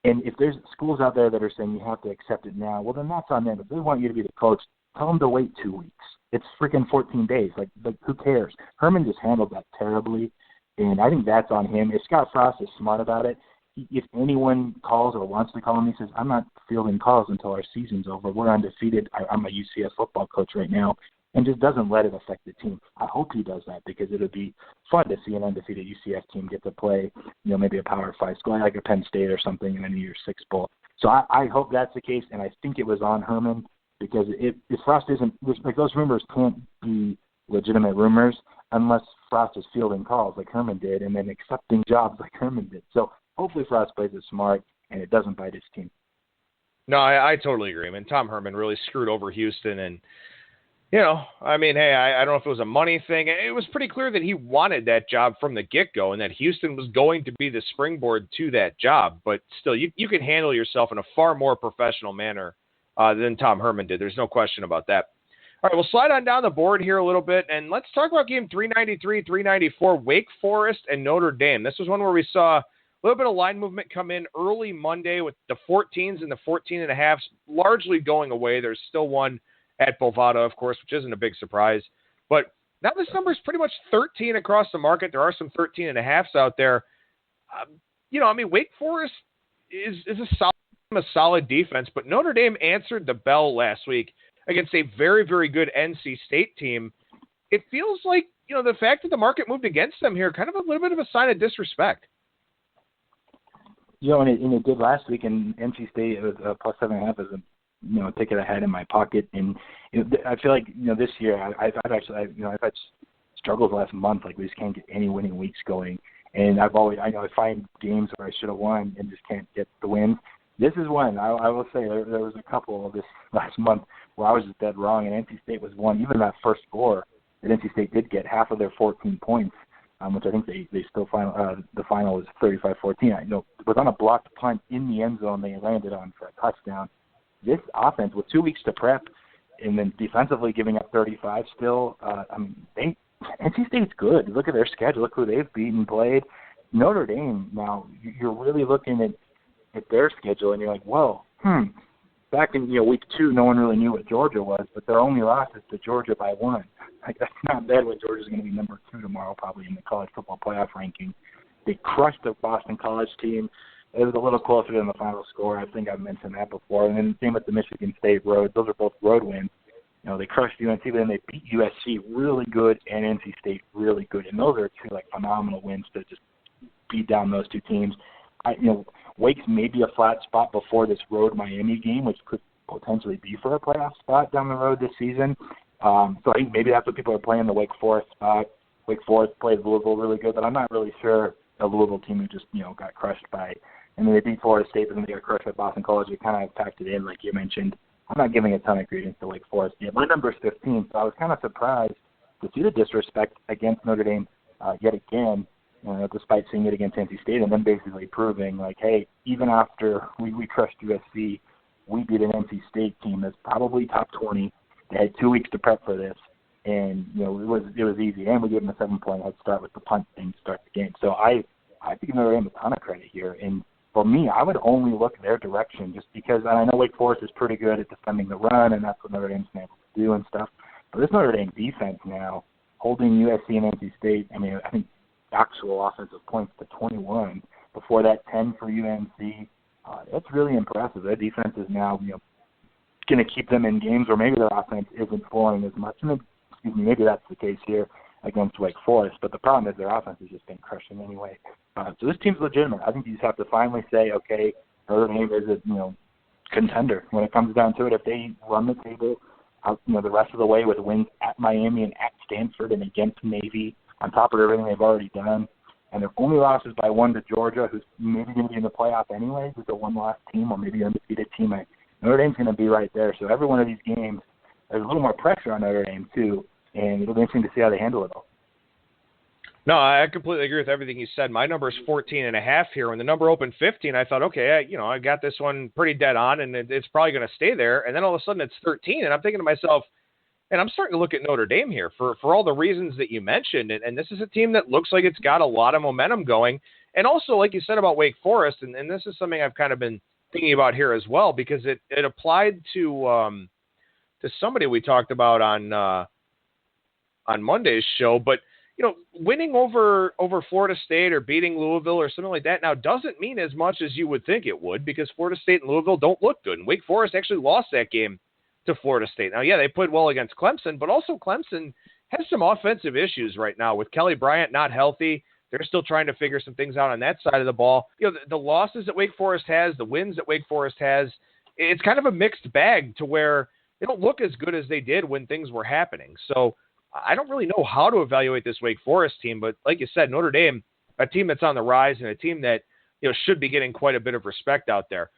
And if there's schools out there that are saying you have to accept it now, well, then that's on them. If they want you to be the coach, tell them to wait 2 weeks. It's freaking 14 days. Like who cares? Herman just handled that terribly, and I think that's on him. If Scott Frost is smart about it, if anyone calls or wants to call him, he says, I'm not fielding calls until our season's over. We're undefeated. I'm a UCF football coach right now, and just doesn't let it affect the team. I hope he does that because it would be fun to see an undefeated UCF team get to play, maybe a Power 5 school like a Penn State or something in a New Year's Six bowl. So I hope that's the case, and I think it was on Herman because if Frost isn't – those rumors can't be legitimate rumors unless Frost is fielding calls like Herman did and then accepting jobs like Herman did. So hopefully Frost plays it smart and it doesn't bite his team. No, I totally agree. I mean, Tom Herman really screwed over Houston and – I don't know if it was a money thing. It was pretty clear that he wanted that job from the get-go and that Houston was going to be the springboard to that job. But still, you can handle yourself in a far more professional manner than Tom Herman did. There's no question about that. All right, we'll slide on down the board here a little bit, and let's talk about game 393, 394, Wake Forest and Notre Dame. This was one where we saw a little bit of line movement come in early Monday with the 14s and the 14.5s largely going away. There's still one at Bovada, of course, which isn't a big surprise. But now this number is pretty much 13 across the market. There are some 13.5s out there. Wake Forest is a solid defense, but Notre Dame answered the bell last week against a very, very good NC State team. It feels like, the fact that the market moved against them here, kind of a little bit of a sign of disrespect. And it did last week, and NC State was plus 7.5 as a ticket I had in my pocket, and I feel like this year I've had struggles last month. Like we just can't get any winning weeks going, and I find games where I should have won and just can't get the win. This is one, I will say, there was a couple of this last month where I was just dead wrong, and NC State was one. Even that first score that NC State did get, half of their 14 points, which I think they still the final was 35-14. I know it was on a blocked punt in the end zone they landed on for a touchdown. This offense, with 2 weeks to prep, and then defensively giving up 35 still, NC State's good. Look at their schedule. Look who they've beaten, played. Notre Dame, now, you're really looking at their schedule, and you're like, whoa, back in week 2, no one really knew what Georgia was, but their only loss is to Georgia by 1. Like, that's not bad when Georgia's going to be number 2 tomorrow, probably in the college football playoff ranking. They crushed the Boston College team. It was a little closer than the final score. I think I've mentioned that before. And then same with the Michigan State road. Those are both road wins. They crushed UNC, but then they beat USC really good and NC State really good. And those are two phenomenal wins to just beat down those two teams. Wake's maybe a flat spot before this road Miami game, which could potentially be for a playoff spot down the road this season. So I think maybe that's what people are playing, the Wake Forest spot. Wake Forest played Louisville really good, but I'm not really sure a Louisville team who just, got crushed by, and then they beat Florida State, but then they got crushed by Boston College. It kind of packed it in, like you mentioned. I'm not giving a ton of credence to Wake Forest yet. My number is 15, so I was kind of surprised to see the disrespect against Notre Dame yet again, despite seeing it against NC State, and then basically proving, like, hey, even after we crushed USC, we beat an NC State team that's probably top 20. They had 2 weeks to prep for this, and it was easy. And we gave them a 7-point head start with the punt thing to start the game. So I think Notre Dame a ton of credit here. And for me, I would only look their direction just because, and I know Wake Forest is pretty good at defending the run, and that's what Notre Dame's been able to do and stuff. But this Notre Dame defense now, holding USC and NC State, I think actual offensive points to 21 before that 10 for UNC. That's really impressive. Their defense is now, going to keep them in games where maybe their offense isn't flowing as much. And maybe that's the case here against Wake Forest. But the problem is their offense has just been crushing anyway. So this team's legitimate. I think you just have to finally say, okay, Notre Dame is a contender when it comes down to it. If they run the table out, the rest of the way with wins at Miami and at Stanford and against Navy, on top of everything they've already done, and their only loss is by 1 to Georgia, who's maybe going to be in the playoff anyway, who's a one-loss team or maybe an undefeated team. Notre Dame's going to be right there. So every one of these games, there's a little more pressure on Notre Dame too, and it'll be interesting to see how they handle it all. No, I completely agree with everything you said. My number is 14.5 here. When the number opened 15, I thought, okay, I got this one pretty dead on, and it's probably going to stay there. And then all of a sudden it's 13, and I'm thinking to myself, and I'm starting to look at Notre Dame here for all the reasons that you mentioned. And this is a team that looks like it's got a lot of momentum going. And also, like you said about Wake Forest, and this is something I've kind of been thinking about here as well, because it applied to somebody we talked about on Monday's show. But, winning over Florida State or beating Louisville or something like that now doesn't mean as much as you would think it would, because Florida State and Louisville don't look good. And Wake Forest actually lost that game to Florida State. Now, yeah, they played well against Clemson, but also Clemson has some offensive issues right now with Kelly Bryant not healthy. They're still trying to figure some things out on that side of the ball. The losses that Wake Forest has, the wins that Wake Forest has, it's kind of a mixed bag to where they don't look as good as they did when things were happening. So I don't really know how to evaluate this Wake Forest team, but like you said, Notre Dame, a team that's on the rise and a team that should be getting quite a bit of respect out there.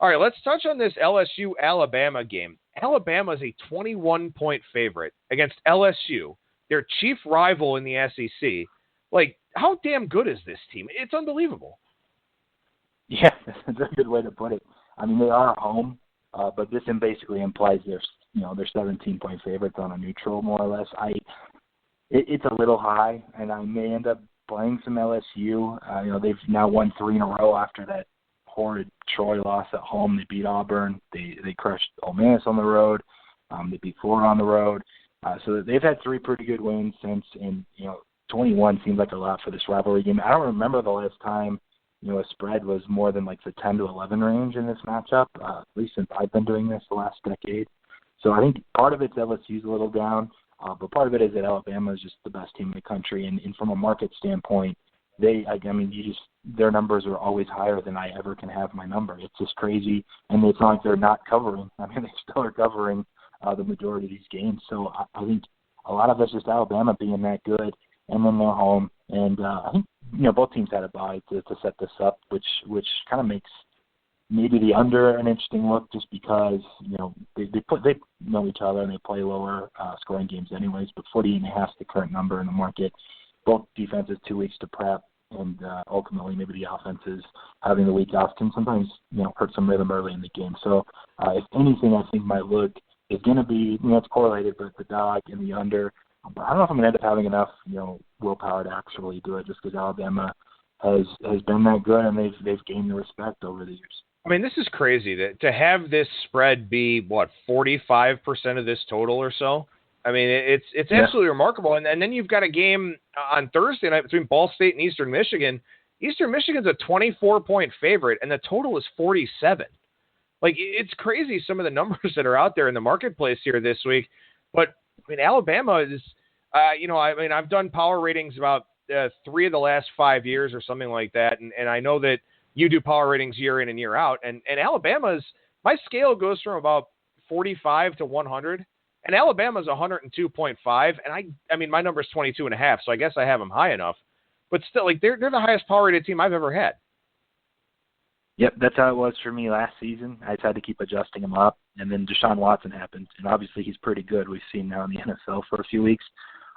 All right, let's touch on this LSU-Alabama game. Alabama is a 21-point favorite against LSU, their chief rival in the SEC. Like, how damn good is this team? It's unbelievable. Yeah, that's a good way to put it. They are at home, but this basically implies they're 17-point favorites on a neutral, more or less. It's a little high, and I may end up playing some LSU. They've now won 3 in a row after that horrid Troy loss at home. They beat Auburn. They crushed Ole Miss on the road. They beat Florida on the road. So they've had 3 pretty good wins since, and 21 seems like a lot for this rivalry game. I don't remember the last time a spread was more than like the 10 to 11 range in this matchup, at least since I've been doing this the last decade. So I think part of it's LSU's a little down, but part of it is that Alabama is just the best team in the country, and from a market standpoint, their numbers are always higher than I ever can have my number. It's just crazy, and it's not like they're not covering. They still are covering the majority of these games. So I think a lot of it's just Alabama being that good, and then they're home. And I think both teams had a bye to set this up, which kind of makes Maybe the under an interesting look just because, they know each other and they play lower scoring games anyways, but 48.5 is the current number in the market. Both defenses 2 weeks to prep, and ultimately maybe the offenses having the week off can sometimes, hurt some rhythm early in the game. So if anything, I think my look is going to be, it's correlated with the dog and the under. But I don't know if I'm going to end up having enough, willpower to actually do it just because Alabama has been that good and they've gained the respect over the years. I mean, this is crazy to have this spread be 45% of this total or so. I mean, it's absolutely remarkable. And then you've got a game on Thursday night between Ball State and Eastern Michigan. Eastern Michigan's a 24-point favorite, and the total is 47. Like, it's crazy some of the numbers that are out there in the marketplace here this week. But I mean, Alabama is, I've done power ratings about 3 of the last 5 years or something like that, and I know that you do power ratings year in and year out, and Alabama's, my scale goes from about 45 to 100, and Alabama's 102.5, and I mean, my number is 22.5, so I guess I have them high enough, but still, like, they're the highest power rated team I've ever had. Yep, that's how it was for me last season. I just had to keep adjusting them up, and then Deshaun Watson happened, and obviously he's pretty good. We've seen now in the NFL for a few weeks.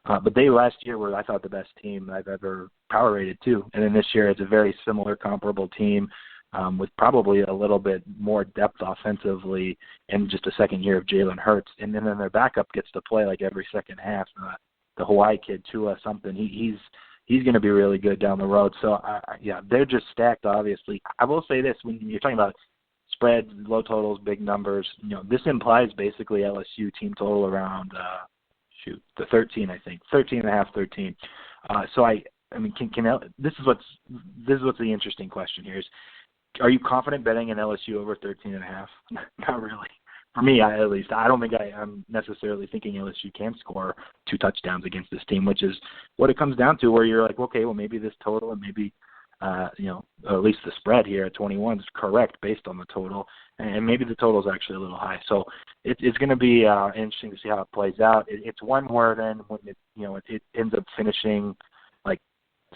But they last year were, I thought, the best team I've ever power rated too. And then this year it's a very similar, comparable team with probably a little bit more depth offensively in just a second year of Jalen Hurts. And then their backup gets to play like every second half. The Hawaii kid, Tua something, he's going to be really good down the road. So, they're just stacked, obviously. I will say this, when you're talking about spreads, low totals, big numbers, this implies basically LSU team total around the 13, I think, 13.5, 13. So I mean, this is what's the interesting question here is, are you confident betting an LSU over 13.5? Not really. For me, at least, I don't think I'm necessarily thinking LSU can score 2 touchdowns against this team, which is what it comes down to, where you're like, okay, well, maybe this total and maybe, at least the spread here at 21 is correct based on the total, and maybe the total is actually a little high. So it's going to be interesting to see how it plays out. It's one where then when it ends up finishing like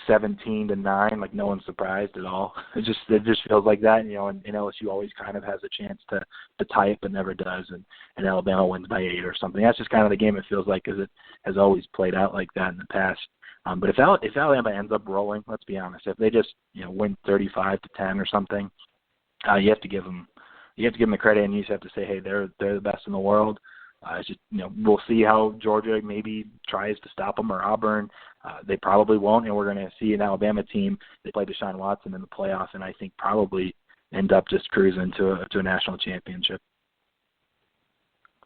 17-9, like no one's surprised at all. It just feels like that, and LSU always kind of has a chance to tie it, but never does, and Alabama wins by 8 or something. That's just kind of the game it feels like, because it has always played out like that in the past. But if Alabama ends up rolling, let's be honest, if they just win 35-10 or something, you have to give them the credit, and you just have to say, hey, they're the best in the world. It's just we'll see how Georgia maybe tries to stop them, or Auburn. They probably won't, and we're going to see an Alabama team that play Deshaun Watson in the playoffs, and I think probably end up just cruising to a national championship.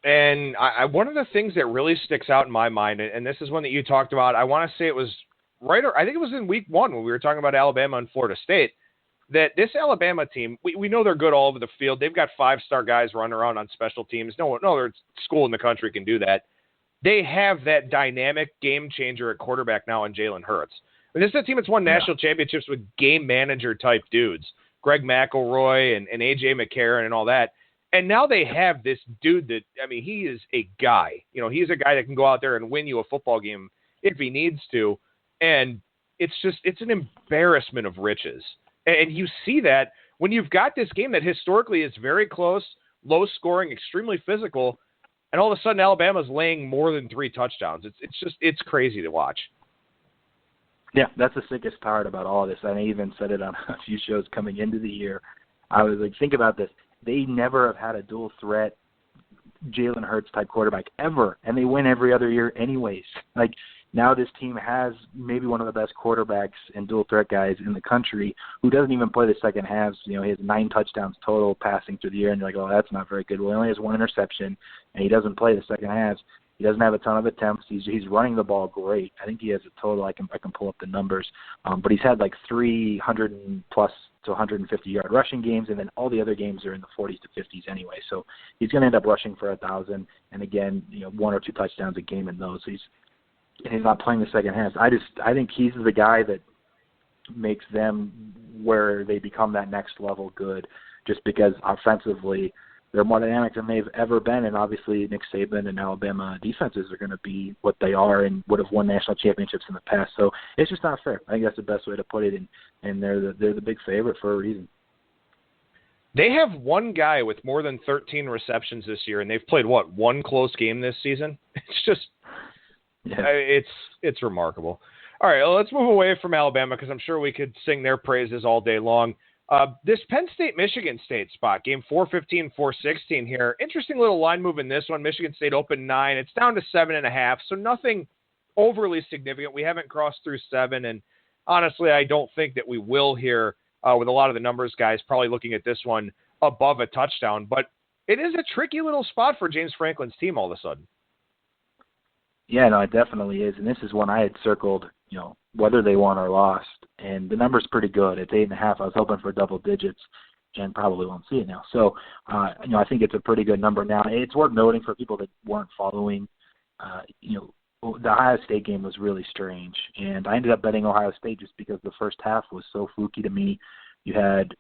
And one of the things that really sticks out in my mind, and this is one that you talked about, I want to say it was I think it was in week 1 when we were talking about Alabama and Florida State, that this Alabama team, we know they're good all over the field. They've got 5-star guys running around on special teams. No other school in the country can do that. They have that dynamic game changer at quarterback now in Jalen Hurts. And this is a team that's won national championships with game manager type dudes, Greg McElroy and A.J. McCarron and all that. And now they have this dude that, I mean, he is a guy. He's a guy that can go out there and win you a football game if he needs to. And it's an embarrassment of riches. And you see that when you've got this game that historically is very close, low scoring, extremely physical, and all of a sudden Alabama's laying more than 3 touchdowns. It's crazy to watch. Yeah, that's the sickest part about all of this. I even said it on a few shows coming into the year. I was like, think about this. They never have had a dual threat Jalen Hurts type quarterback ever, and they win every other year anyways. Like, now this team has maybe one of the best quarterbacks and dual threat guys in the country who doesn't even play the second halves. He has 9 touchdowns total passing through the year, and you're like, oh, that's not very good. Well, he only has 1 interception, and he doesn't play the second halves. He doesn't have a ton of attempts. He's running the ball great. I think he has a total. I can pull up the numbers, but he's had like 300 plus to 150-yard rushing games, and then all the other games are in the 40s to 50s anyway. So he's going to end up rushing for 1,000, and again, 1 or 2 touchdowns a game in those. He's not playing the second half. I think he's the guy that makes them where they become that next level good, just because offensively they're more dynamic than they've ever been, and obviously Nick Saban and Alabama defenses are going to be what they are and would have won national championships in the past. So it's just not fair. I think that's the best way to put it, and they're the big favorite for a reason. They have one guy with more than 13 receptions this year, and they've played, one close game this season? It's just it's remarkable. All right, well, let's move away from Alabama because I'm sure we could sing their praises all day long. This Penn State-Michigan State spot, game 415, 416 here. Interesting little line move in this one. Michigan State opened 9. It's down to 7.5, so nothing overly significant. We haven't crossed through 7, and honestly, I don't think that we will here with a lot of the numbers guys probably looking at this one above a touchdown. But it is a tricky little spot for James Franklin's team all of a sudden. Yeah, no, it definitely is. And this is one I had circled, whether they won or lost. And the number's pretty good. It's 8.5. I was hoping for double digits and probably won't see it now. So, I think it's a pretty good number now. It's worth noting for people that weren't following, the Ohio State game was really strange. And I ended up betting Ohio State just because the first half was so fluky to me. You had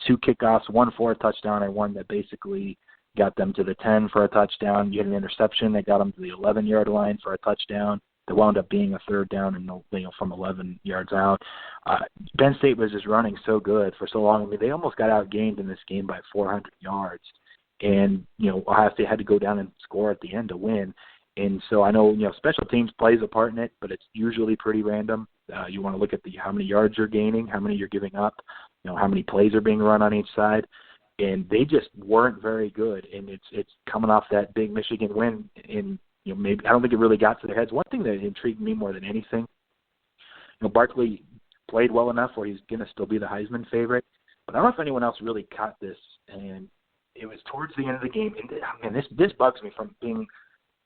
2 kickoffs, one for a touchdown and one that basically got them to the 10 for a touchdown. You had an interception that got them to the 11-yard line for a touchdown. That wound up being a third down and from 11 yards out. Penn State was just running so good for so long. I mean, they almost got outgained in this game by 400 yards. And, Ohio State had to go down and score at the end to win. And so I know, special teams plays a part in it, but it's usually pretty random. You want to look at how many yards you're gaining, how many you're giving up, how many plays are being run on each side. And they just weren't very good. And it's coming off that big Michigan win. And, maybe I don't think it really got to their heads. One thing that intrigued me more than anything, Barkley played well enough where he's going to still be the Heisman favorite. But I don't know if anyone else really caught this. And it was towards the end of the game. And this bugs me from being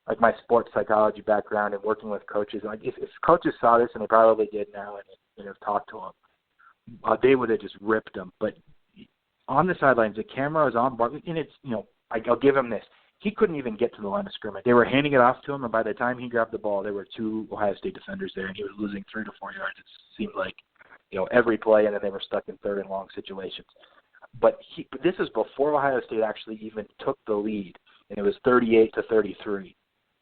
like my sports psychology background and working with coaches. Like if coaches saw this, and they probably did now, and have talked to them, they would have just ripped them. But on the sidelines, the camera is on Barkley, and it's I'll give him this. He couldn't even get to the line of scrimmage. They were handing it off to him, and by the time he grabbed the ball, there were 2 Ohio State defenders there, and he was losing 3 to 4 yards. It seemed like every play, and then they were stuck in third and long situations. But this is before Ohio State actually even took the lead, and it was 38-33.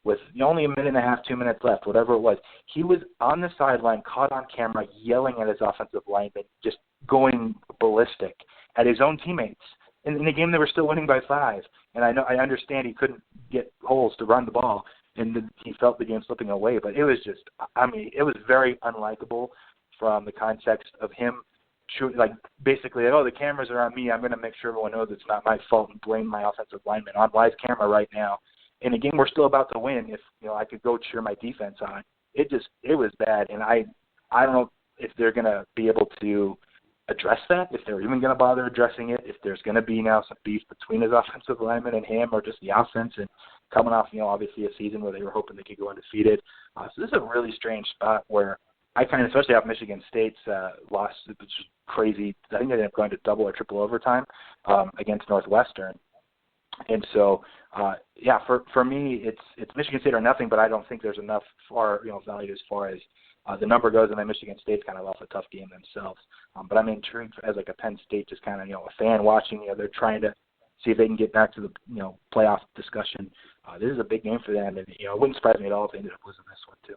With only a minute and a half, 2 minutes left, whatever it was, he was on the sideline, caught on camera, yelling at his offensive lineman, just going ballistic at his own teammates. In the game, they were still winning by 5. And I understand he couldn't get holes to run the ball, and he felt the game slipping away. But it was just, it was very unlikable from the context of him basically, the cameras are on me. I'm going to make sure everyone knows it's not my fault and blame my offensive lineman on live camera right now. In a game we're still about to win, if I could go cheer my defense on, it was bad, and I don't know if they're going to be able to address that, if they're even going to bother addressing it, if there's going to be now some beef between his offensive lineman and him, or just the offense, and coming off obviously a season where they were hoping they could go undefeated. So this is a really strange spot where I especially off Michigan State's loss, which was crazy. I think they ended up going to double or triple overtime against Northwestern. And so, for me, it's Michigan State or nothing, but I don't think there's enough value as far as the number goes, and then Michigan State's kind of off a tough game themselves. But I'm intrigued as a Penn State, just kind of, a fan watching, they're trying to see if they can get back to the, playoff discussion. This is a big game for them, and, it wouldn't surprise me at all if they ended up losing this one too.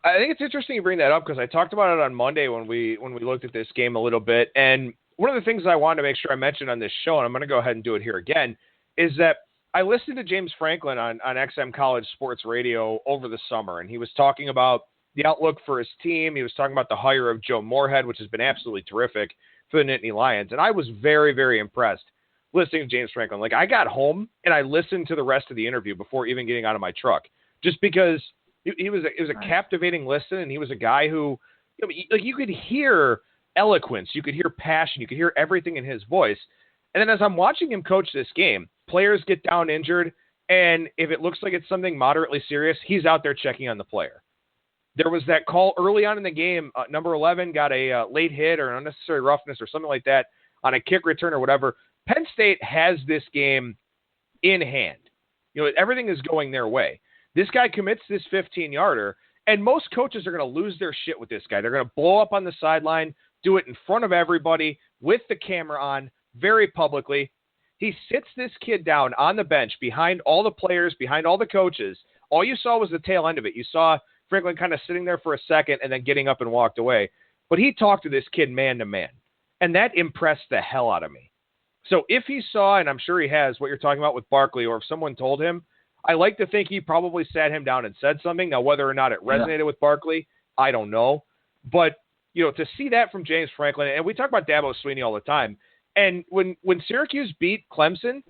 I think it's interesting you bring that up because I talked about it on Monday when we looked at this game a little bit, and one of the things I wanted to make sure I mentioned on this show, and I'm going to go ahead and do it here again, is that I listened to James Franklin on XM College Sports Radio over the summer, and he was talking about the outlook for his team. He was talking about the hire of Joe Moorhead, which has been absolutely terrific for the Nittany Lions, and I was very, very impressed listening to James Franklin. Like, I got home, and I listened to the rest of the interview before even getting out of my truck, just because it was a captivating listen, and he was a guy who, you could hear eloquence, you could hear passion, you could hear everything in his voice. And then as I'm watching him coach this game, players get down injured, and if it looks like it's something moderately serious, he's out there checking on the player. There was that call early on in the game, number 11 got a late hit or an unnecessary roughness or something like that on a kick return or whatever. Penn State has this game in hand. Everything is going their way. This guy commits this 15-yarder, and most coaches are going to lose their shit with this guy. They're going to blow up on the sideline, do it in front of everybody with the camera on, very publicly. He sits this kid down on the bench behind all the players, behind all the coaches. All you saw was the tail end of it. You saw Franklin kind of sitting there for a second and then getting up and walked away. But he talked to this kid man to man, and that impressed the hell out of me. So if he saw, and I'm sure he has, what you're talking about with Barkley, or if someone told him, I like to think he probably sat him down and said something. Now, whether or not it resonated with Barkley, I don't know. But, to see that from James Franklin, and we talk about Dabo Swinney all the time, and when Syracuse beat Clemson,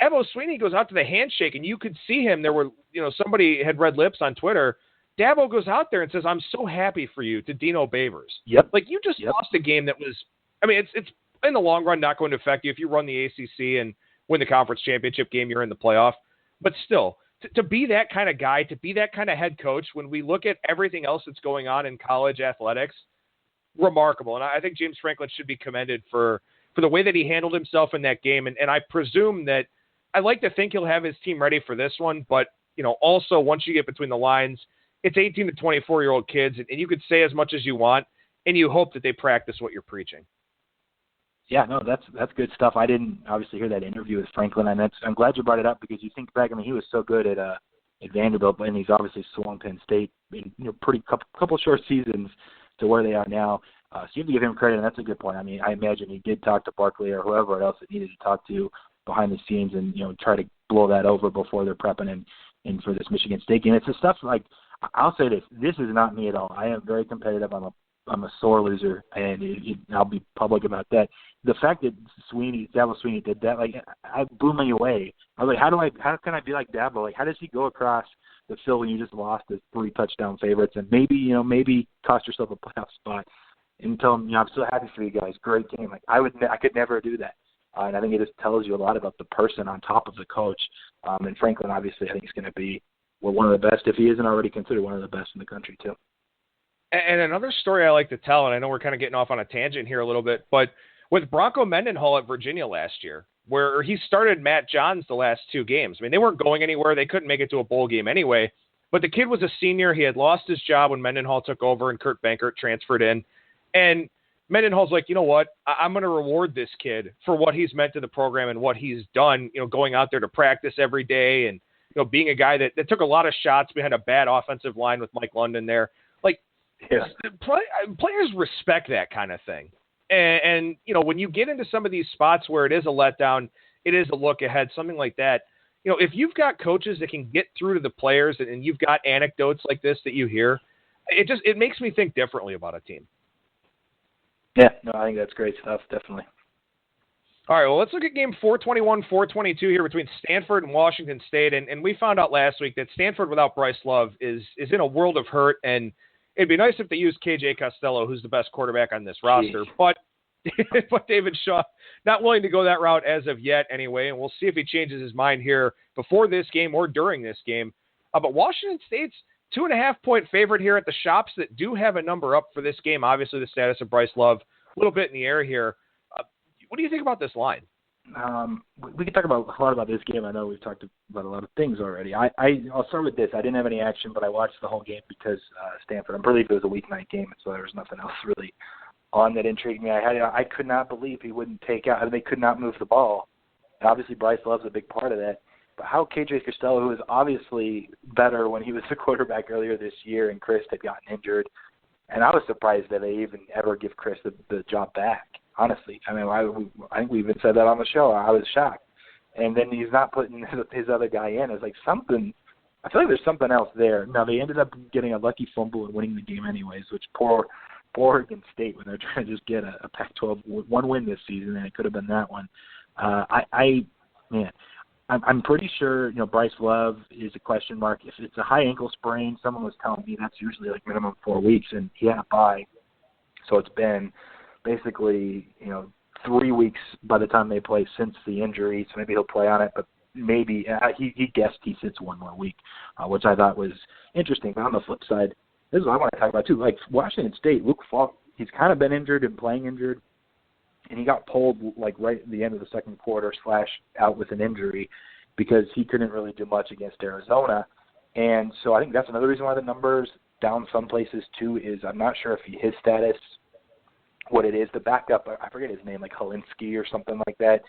Dabo Swinney goes out to the handshake, and you could see him. There were, somebody had red lips on Twitter. Dabo goes out there and says, "I'm so happy for you," to Dino Babers. Yep. Like, you just lost a game that was, it's in the long run not going to affect you. If you run the ACC and win the conference championship game, you're in the playoff. But still, to be that kind of guy, to be that kind of head coach, when we look at everything else that's going on in college athletics, remarkable. And I think James Franklin should be commended for the way that he handled himself in that game. And I presume that I like to think he'll have his team ready for this one. But, also once you get between the lines, it's 18 to 24-year-old kids, and you could say as much as you want, and you hope that they practice what you're preaching. Yeah, no, that's good stuff. I didn't obviously hear that interview with Franklin, and I'm glad you brought it up, because you think back. He was so good at Vanderbilt, and he's obviously swung Penn State in pretty couple short seasons to where they are now. So you have to give him credit, and that's a good point. I imagine he did talk to Barkley or whoever else that needed to talk to behind the scenes, and try to blow that over before they're prepping in for this Michigan State game. It's the stuff like, I'll say this: this is not me at all. I am very competitive. I'm a sore loser, and I'll be public about that. The fact that Dabo Swinney did that, I blew me away. I was like, how can I be like Dabo? Like, how does he go across the field when you just lost as 3 touchdown favorites, and maybe cost yourself a playoff spot, and tell him, I'm so happy for you guys, great game. Like, I could never do that. And I think it just tells you a lot about the person on top of the coach. And Franklin, obviously, I think he's going to be one of the best, if he isn't already considered one of the best in the country too. And another story I like to tell, and I know we're kind of getting off on a tangent here a little bit, but with Bronco Mendenhall at Virginia last year, where he started Matt Johns the last 2 games. They weren't going anywhere. They couldn't make it to a bowl game anyway. But the kid was a senior. He had lost his job when Mendenhall took over and Kurt Bankert transferred in. And Mendenhall's like, you know what? I'm going to reward this kid for what he's meant to the program and what he's done, going out there to practice every day and, being a guy that took a lot of shots behind a bad offensive line with Mike London there. Players respect that kind of thing. And, when you get into some of these spots where it is a letdown, it is a look ahead, something like that, if you've got coaches that can get through to the players and you've got anecdotes like this that you hear, it makes me think differently about a team. Yeah, no, I think that's great stuff, definitely. All right, well, let's look at game 421-422 here between Stanford and Washington State. And we found out last week that Stanford without Bryce Love is in a world of hurt, and it'd be nice if they used KJ Costello, who's the best quarterback on this roster. But David Shaw, not willing to go that route as of yet anyway, and we'll see if he changes his mind here before this game or during this game. But Washington State's 2.5-point favorite here at the shops that do have a number up for this game. Obviously, the status of Bryce Love, a little bit in the air here. What do you think about this line? We can talk a lot about this game. I know we've talked about a lot of things already. I'll start with this. I didn't have any action, but I watched the whole game because Stanford, I believe it was a weeknight game, so there was nothing else really on that intrigued me. I could not believe he wouldn't take out. They could not move the ball. And obviously, Bryce Love's a big part of that. But how KJ Costello, who was obviously better when he was the quarterback earlier this year and Chris had gotten injured, and I was surprised that they even ever give Chris the job back. Honestly, I think we even said that on the show. I was shocked. And then he's not putting his other guy in. It's like something. I feel like there's something else there. Now, they ended up getting a lucky fumble and winning the game anyways, which poor Oregon State, when they're trying to just get a Pac-12 one win this season, and it could have been that one. I'm pretty sure, Bryce Love is a question mark. If it's a high ankle sprain, someone was telling me that's usually like minimum 4 weeks, and he had a bye. So it's been basically, 3 weeks by the time they play since the injury, so maybe he'll play on it, but maybe he guessed he sits 1 more week, which I thought was interesting. But on the flip side, this is what I want to talk about too. Like Washington State, Luke Falk, he's kind of been injured and playing injured, and he got pulled like right at the end of the second quarter / out with an injury because he couldn't really do much against Arizona. And so I think that's another reason why the number's down some places too, is I'm not sure if his status, what it is. The backup, I forget his name, like Holinsky or something like that.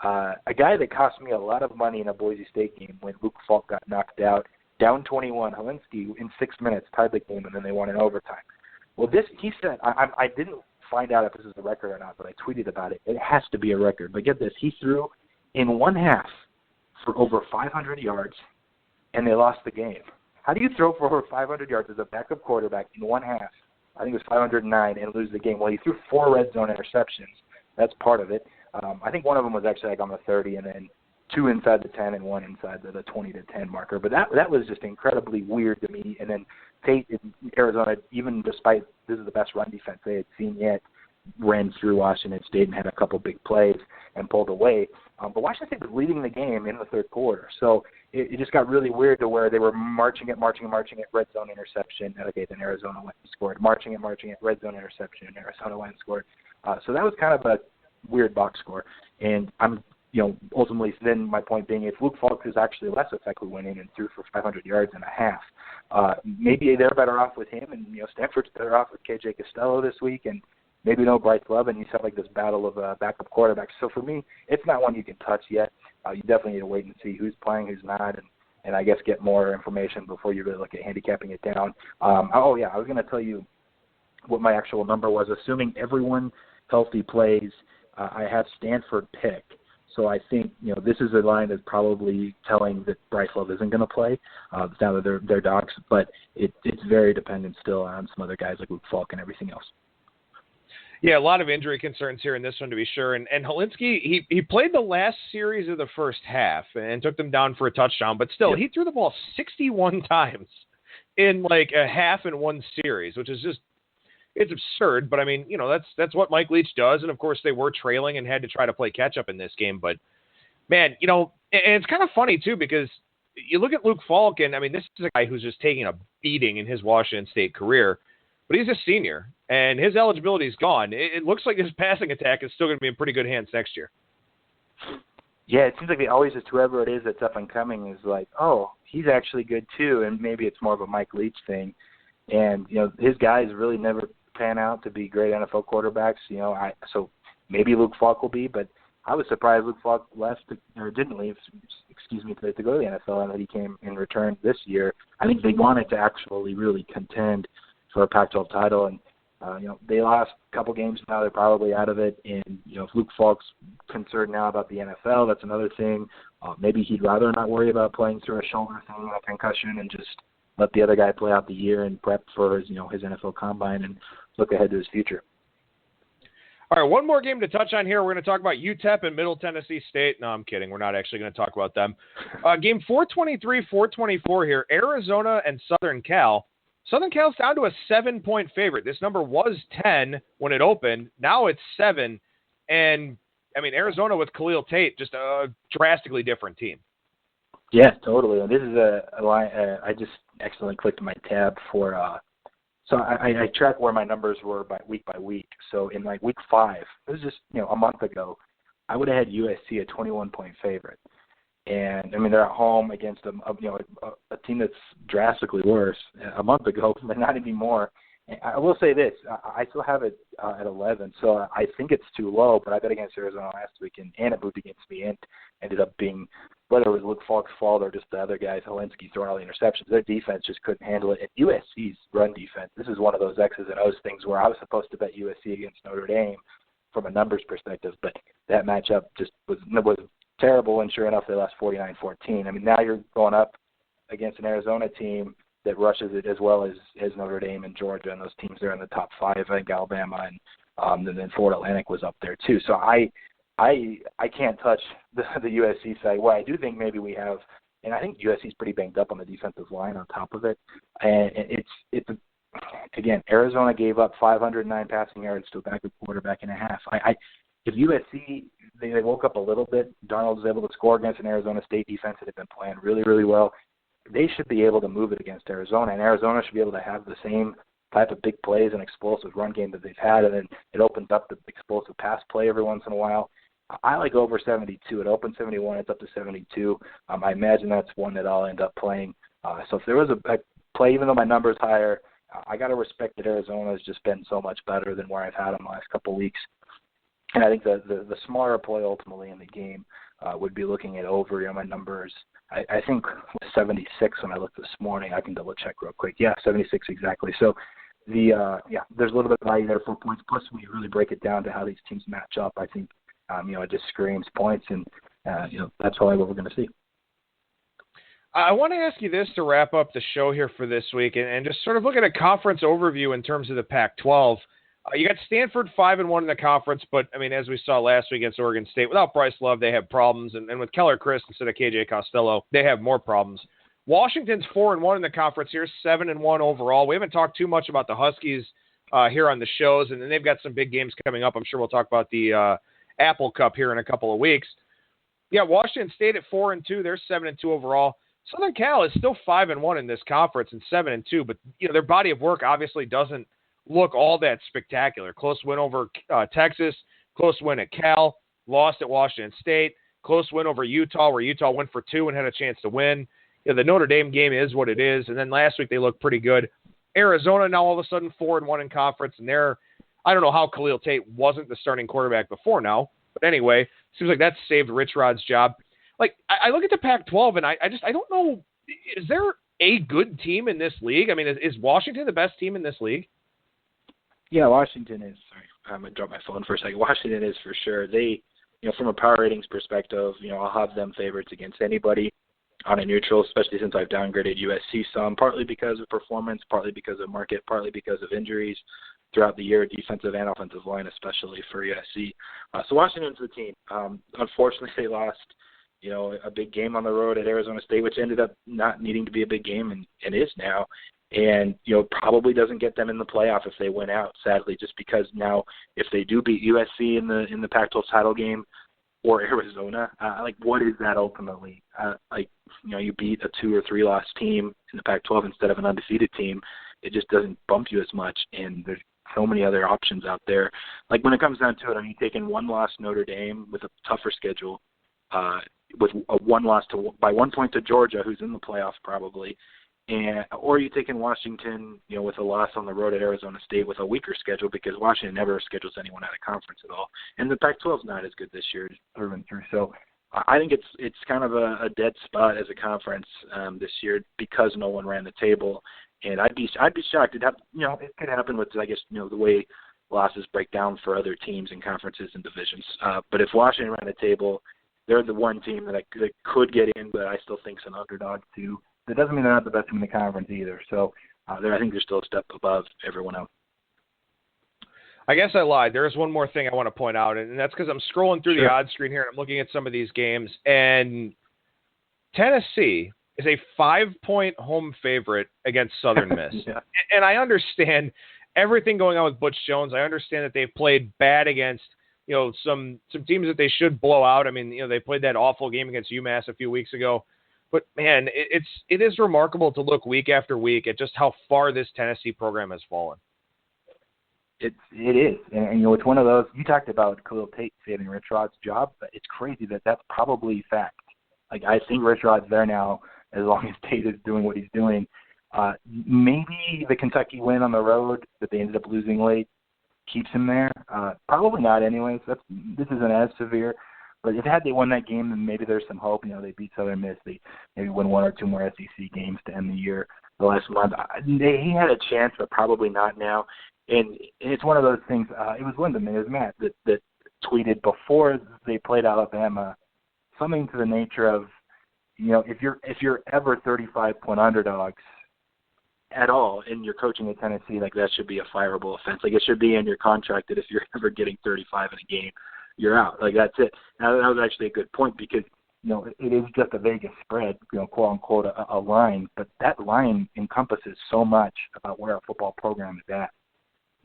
A guy that cost me a lot of money in a Boise State game when Luke Falk got knocked out, down 21. Holinsky in 6 minutes tied the game, and then they won in overtime. Well, he said I didn't find out if this is a record or not, but I tweeted about it. It has to be a record. But get this, he threw in one half for over 500 yards, and they lost the game. How do you throw for over 500 yards as a backup quarterback in one half? I think it was 509, and lose the game. Well, he threw 4 red zone interceptions. That's part of it. I think one of them was actually like on the 30, and then 2 inside the 10 and 1 inside the 20-10 marker. But that was just incredibly weird to me. And then Tate in Arizona, even despite this is the best run defense they had seen yet, ran through Washington State and had a couple big plays and pulled away. But Washington State was leading the game in the third quarter. So it just got really weird to where they were marching it, red zone interception. Okay, then Arizona went and scored. Marching it, red zone interception, and Arizona went and scored. So that was kind of a weird box score. And ultimately, then my point being, if Luke Falk is actually less effective, went in and threw for 500 yards and a half, maybe they're better off with him, and Stanford's better off with KJ Costello this week, and maybe no Bryce Love, and you have like this battle of backup quarterbacks. So for me, it's not one you can touch yet. You definitely need to wait and see who's playing, who's not, and I guess get more information before you really look at handicapping it down. I was going to tell you what my actual number was, assuming everyone healthy plays. I have Stanford pick. So I think, this is a line that's probably telling that Bryce Love isn't going to play. Now that they're dogs, but it's very dependent still on some other guys like Luke Falk and everything else. Yeah, a lot of injury concerns here in this one, to be sure. And Helinski, he played the last series of the first half and took them down for a touchdown. But still, He threw the ball 61 times in like a half in one series, which is just, it's absurd. But, I mean, that's what Mike Leach does. And, of course, they were trailing and had to try to play catch-up in this game. But, man, and it's kind of funny, too, because you look at Luke Falk, and, I mean, this is a guy who's just taking a beating in his Washington State career. But he's a senior, and his eligibility is gone. It looks like his passing attack is still going to be in pretty good hands next year. Yeah, it seems like they always just whoever it is that's up and coming is like, oh, he's actually good too, and maybe it's more of a Mike Leach thing. And his guys really never pan out to be great NFL quarterbacks. So maybe Luke Falk will be, but I was surprised Luke Falk didn't leave. To go to the NFL, and that he came in return this year. I think they wanted to actually really contend for a Pac-12 title, and they lost a couple games now. They're probably out of it, and if Luke Falk's concerned now about the NFL, that's another thing. Maybe he'd rather not worry about playing through a shoulder thing, a concussion, and just let the other guy play out the year and prep for his NFL combine and look ahead to his future. All right, one more game to touch on here. We're going to talk about UTEP and Middle Tennessee State. No, I'm kidding. We're not actually going to talk about them. Game 423, 424 here, Arizona and Southern Cal. Southern Cal's down to a 7-point favorite. This number was 10 when it opened. Now it's 7. And, I mean, Arizona with Khalil Tate, just a drastically different team. Yeah, totally. And this is a line. I just accidentally clicked my tab for so I track where my numbers were by week. So in like week 5, this is just, a month ago, I would have had USC a 21-point favorite. And, I mean, they're at home against a team that's drastically worse a month ago, but not anymore. And I will say this. I still have it at 11, so I think it's too low, but I bet against Arizona last week, and it moved against me and ended up being, whether it was Luke Falk's fault or just the other guys, Helinski throwing all the interceptions, their defense just couldn't handle it. And USC's run defense, this is one of those X's and O's things where I was supposed to bet USC against Notre Dame from a numbers perspective, but that matchup just was terrible, and sure enough, they lost 49-14. I mean, now you're going up against an Arizona team that rushes it as well as Notre Dame and Georgia, and those teams are in the top 5. I think Alabama and then Florida Atlantic was up there too. So I can't touch the USC side. Well, I do think maybe we have, and I think USC's pretty banged up on the defensive line on top of it. And it's again, Arizona gave up 509 passing yards to a backup quarterback and a half. If USC they woke up a little bit, Darnold was able to score against an Arizona State defense that had been playing really, really well. They should be able to move it against Arizona, and Arizona should be able to have the same type of big plays and explosive run game that they've had, and then it opens up the explosive pass play every once in a while. I like over 72. It opened 71. It's up to 72. I imagine that's one that I'll end up playing. So if there was a play, even though my number is higher, I got to respect that Arizona has just been so much better than where I've had them the last couple of weeks. And I think the smarter play ultimately in the game would be looking at over. My numbers, I think 76 when I looked this morning. I can double check real quick. Yeah, 76 exactly. So there's a little bit of value there for points. Plus, when you really break it down to how these teams match up, I think it just screams points, and that's probably what we're going to see. I want to ask you this to wrap up the show here for this week, and just sort of look at a conference overview in terms of the Pac-12. You got Stanford 5-1 in the conference, but I mean, as we saw last week against Oregon State, without Bryce Love, they have problems, and with Keller Chris instead of KJ Costello, they have more problems. Washington's 4-1 in the conference here, 7-1 overall. We haven't talked too much about the Huskies here on the shows, and then they've got some big games coming up. I'm sure we'll talk about the Apple Cup here in a couple of weeks. Yeah, Washington State at 4-2, they're 7-2 overall. Southern Cal is still 5-1 in this conference and 7-2, but their body of work obviously doesn't look all that spectacular. Close win over Texas, close win at Cal, lost at Washington State, close win over Utah, where Utah went for 2 and had a chance to win. The Notre Dame game is what it is, and then last week they looked pretty good. Arizona now all of a sudden 4-1 in conference, and I don't know how Khalil Tate wasn't the starting quarterback before now, but anyway, seems like that saved Rich Rod's job. Like, I look at the Pac-12, and I don't know, is there a good team in this league? I mean, is Washington the best team in this league? Yeah, Washington is. Sorry, I'm going to drop my phone for a second. Washington is for sure. They, from a power ratings perspective, I'll have them favorites against anybody on a neutral, especially since I've downgraded USC some, partly because of performance, partly because of market, partly because of injuries throughout the year, defensive and offensive line, especially for USC. So Washington's the team. Unfortunately, they lost, a big game on the road at Arizona State, which ended up not needing to be a big game and is now. And, probably doesn't get them in the playoff if they win out, sadly, just because now if they do beat USC in the Pac-12 title game or Arizona, what is that ultimately? You beat a 2 or 3 loss team in the Pac-12 instead of an undefeated team. It just doesn't bump you as much, and there's so many other options out there. Like, when it comes down to it, are you taking one loss Notre Dame with a tougher schedule, with a one loss by 1 point to Georgia, who's in the playoffs probably, or are you taking Washington, with a loss on the road at Arizona State with a weaker schedule, because Washington never schedules anyone out of conference at all, and the Pac-12 is not as good this year through and through. So I think it's kind of a dead spot as a conference this year because no one ran the table, and I'd be shocked. It could happen with the way losses break down for other teams and conferences and divisions. But if Washington ran the table, they're the one team that could get in, but I still think it's an underdog too. That doesn't mean they're not the best team in the conference either. So I think they're still a step above everyone else. I guess I lied. There is one more thing I want to point out, and that's because I'm scrolling through the odds screen here, and I'm looking at some of these games, and Tennessee is a 5-point home favorite against Southern Miss. Yeah. And I understand everything going on with Butch Jones. I understand that they've played bad against some teams that they should blow out. I mean, they played that awful game against UMass a few weeks ago. But, man, it is remarkable to look week after week at just how far this Tennessee program has fallen. It is. And it's one of those, you talked about Khalil Tate saving Rich Rod's job, but it's crazy that's probably fact. Like, I think Rich Rod's there now as long as Tate is doing what he's doing. Maybe the Kentucky win on the road that they ended up losing late keeps him there. Probably not anyways. This isn't as severe. But if they won that game, then maybe there's some hope. They beat Southern Miss. They maybe win 1 or 2 more SEC games to end the year. The last month, he had a chance, but probably not now. And it's one of those things. It was Lyndon, it was Matt that tweeted before they played Alabama something to the nature of, if you're ever 35-point underdogs at all and you're coaching at Tennessee, that should be a fireable offense. It should be in your contract that if you're ever getting 35 in a game, you're out. That's it. Now, that was actually a good point because, it is just a Vegas spread, quote unquote, a line, but that line encompasses so much about where our football program is at.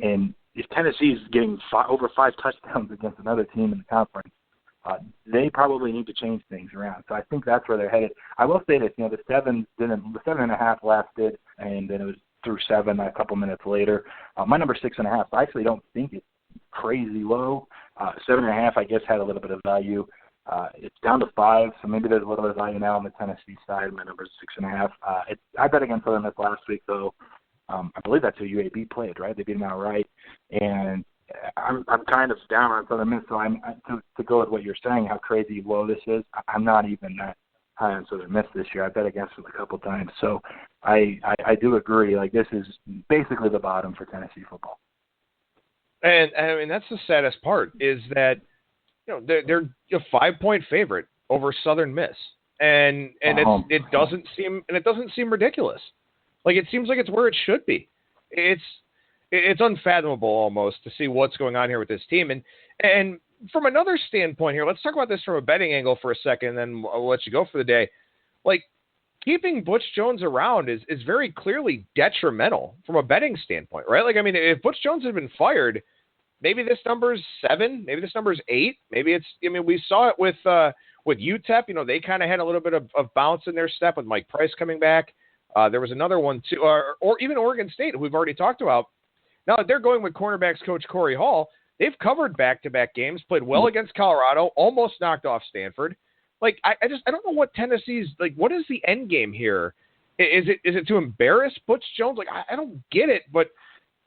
And if Tennessee is getting over 5 touchdowns against another team in the conference, they probably need to change things around. So I think that's where they're headed. I will say this, the 7.5 lasted, and then it was through 7 a couple minutes later. My number 6.5. I actually don't think it's crazy low. 7.5, I guess, had a little bit of value. It's down to 5, so maybe there's a little bit of value now on the Tennessee side. My number is 6.5. I bet against Southern Miss last week, though. I believe that's who UAB played, right? They beat them outright, and I'm kind of down on Southern Miss. So to go with what you're saying, how crazy low this is, I'm not even that high on Southern Miss this year. I bet against them a couple times. So I do agree. Like, this is basically the bottom for Tennessee football. And I mean, that's the saddest part is that, they're a 5-point favorite over Southern Miss. And it doesn't seem ridiculous. Like, it seems like it's where it should be. It's unfathomable almost to see what's going on here with this team. And from another standpoint here, let's talk about this from a betting angle for a second, and then I'll let you go for the day. Like, keeping Butch Jones around is very clearly detrimental from a betting standpoint, right? Like, I mean, if Butch Jones had been fired, maybe this number's 7, maybe this number's 8, maybe we saw it with UTEP. They kind of had a little bit of bounce in their step with Mike Price coming back. There was another one too, or even Oregon State, who we've already talked about. Now they're going with cornerbacks coach Corey Hall. They've covered back-to-back games, played well against Colorado, almost knocked off Stanford. Like, I don't know what Tennessee's, like, what is the end game here? Is it to embarrass Butch Jones? Like, I don't get it, but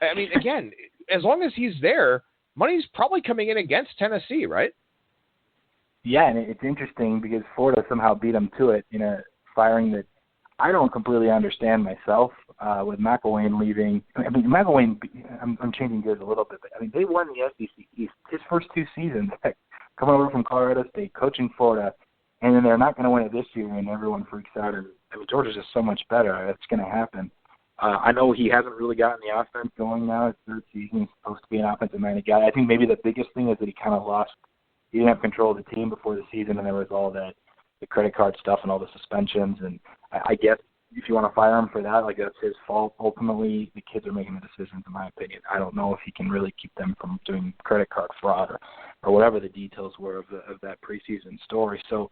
I mean, again, as long as he's there, money's probably coming in against Tennessee, right? Yeah, and it's interesting because Florida somehow beat them to it in a firing that I don't completely understand myself, with McElwain leaving. I mean, McElwain, I'm changing gears a little bit, but I mean, they won the SEC East his first 2 seasons, coming over from Colorado State, coaching Florida, and then they're not going to win it this year, and everyone freaks out. And I mean, Georgia's just so much better. That's going to happen. I know he hasn't really gotten the offense going now. His 3rd season, he's supposed to be an offensive-minded guy. I think maybe the biggest thing is that he kind of lost. He didn't have control of the team before the season, and there was all that, the credit card stuff and all the suspensions. And I guess if you want to fire him for that, like, that's his fault. Ultimately, the kids are making the decisions, in my opinion. I don't know if he can really keep them from doing credit card fraud or whatever the details were of that preseason story. So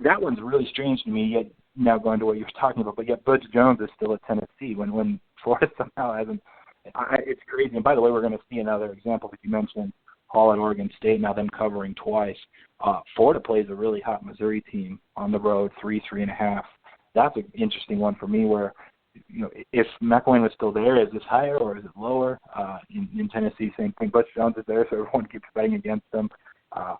that one's really strange to me, yet now going to what you were talking about. But yet Butch Jones is still at Tennessee when Florida somehow hasn't. It's crazy. And by the way, we're going to see another example that you mentioned, Hall at Oregon State, now them covering twice. Florida plays a really hot Missouri team on the road, 3.5. That's an interesting one for me where, if McElwain was still there, is this higher or is it lower? In Tennessee, same thing. Butch Jones is there, so everyone keeps betting against them.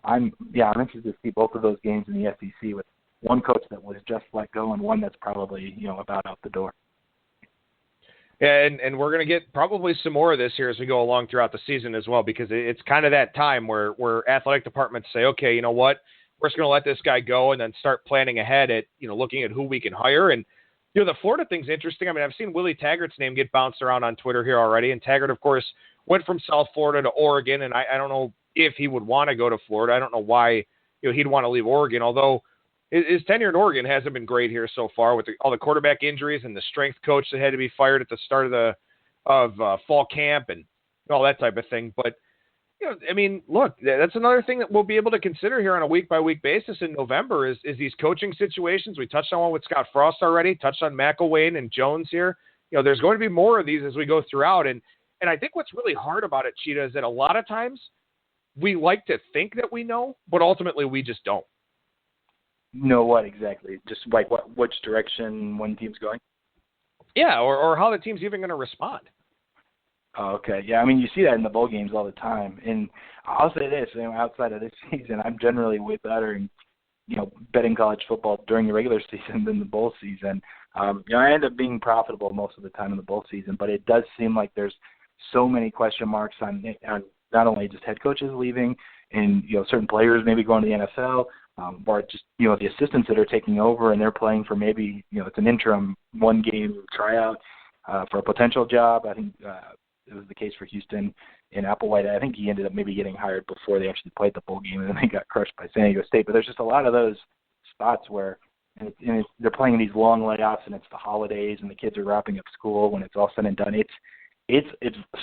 I'm interested to see both of those games in the SEC with one coach that was just let go and one that's probably, about out the door. Yeah, and we're going to get probably some more of this here as we go along throughout the season as well, because it's kind of that time where athletic departments say, okay, you know what, we're just going to let this guy go and then start planning ahead at, looking at who we can hire. And, the Florida thing's interesting. I mean, I've seen Willie Taggart's name get bounced around on Twitter here already. And Taggart, of course, went from South Florida to Oregon. And I don't know if he would want to go to Florida. I don't know why, he'd want to leave Oregon, although his tenure in Oregon hasn't been great here so far with all the quarterback injuries and the strength coach that had to be fired at the start of fall camp and all that type of thing. But, I mean, look, that's another thing that we'll be able to consider here on a week-by-week basis in November is these coaching situations. We touched on one with Scott Frost already, touched on McElwain and Jones here. There's going to be more of these as we go throughout. And I think what's really hard about it, Cheetah, is that a lot of times we like to think that we know, but ultimately we just don't. Know what exactly? Just like which direction one team's going? Yeah, or how the team's even going to respond. Oh, okay. Yeah, I mean, you see that in the bowl games all the time. And I'll say this, outside of this season, I'm generally way better in, betting college football during the regular season than the bowl season. I end up being profitable most of the time in the bowl season, but it does seem like there's so many question marks on not only just head coaches leaving and, certain players maybe going to the NFL, or just, the assistants that are taking over and they're playing for maybe, it's an interim 1-game tryout for a potential job. I think it was the case for Houston in Applewhite. I think he ended up maybe getting hired before they actually played the bowl game, and then they got crushed by San Diego State. But there's just a lot of those spots where they're playing these long layoffs, and it's the holidays, and the kids are wrapping up school when it's all said and done. It's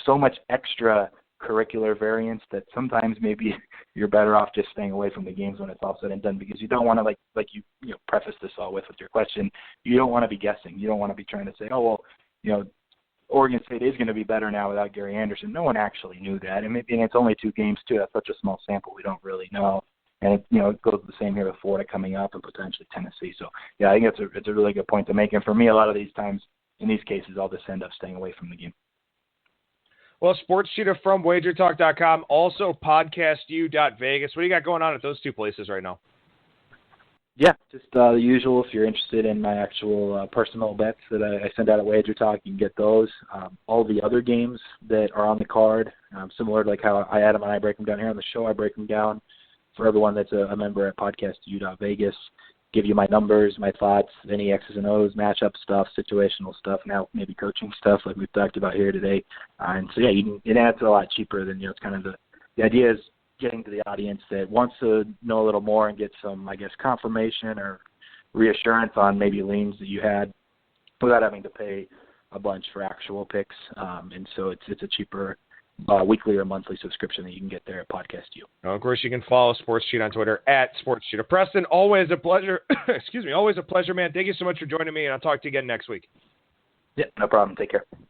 so much extra curricular variance that sometimes maybe you're better off just staying away from the games when it's all said and done, because you don't want to, like you preface this all with your question, you don't want to be guessing. You don't want to be trying to say, oh, well, Oregon State is going to be better now without Gary Anderson. No one actually knew that, and it's only 2 games too. That's such a small sample. We don't really know, and it goes the same here with Florida coming up and potentially Tennessee. So yeah, I think it's a really good point to make. And for me, a lot of these times in these cases, I'll just end up staying away from the game. Well, Sports Cheetah from WagerTalk.com, also podcastu.Vegas. What do you got going on at those 2 places right now? Yeah, just the usual. If you're interested in my actual personal bets that I send out at Wager Talk, you can get those. All the other games that are on the card, similar to like how Adam and I break them down here on the show, I break them down for everyone that's a member at podcastu.vegas. Give you my numbers, my thoughts, any X's and O's, matchup stuff, situational stuff, now maybe coaching stuff like we've talked about here today. And so, yeah, it adds a lot cheaper than, it's kind of the idea is getting to the audience that wants to know a little more and get some, I guess, confirmation or reassurance on maybe leans that you had without having to pay a bunch for actual picks. And so it's a cheaper weekly or monthly subscription that you can get there at Podcast U. Of course, you can follow Sports Cheetah on Twitter at Sports Cheetah. Preston, always a pleasure. Excuse me, always a pleasure, man. Thank you so much for joining me, and I'll talk to you again next week. Yeah, no problem. Take care.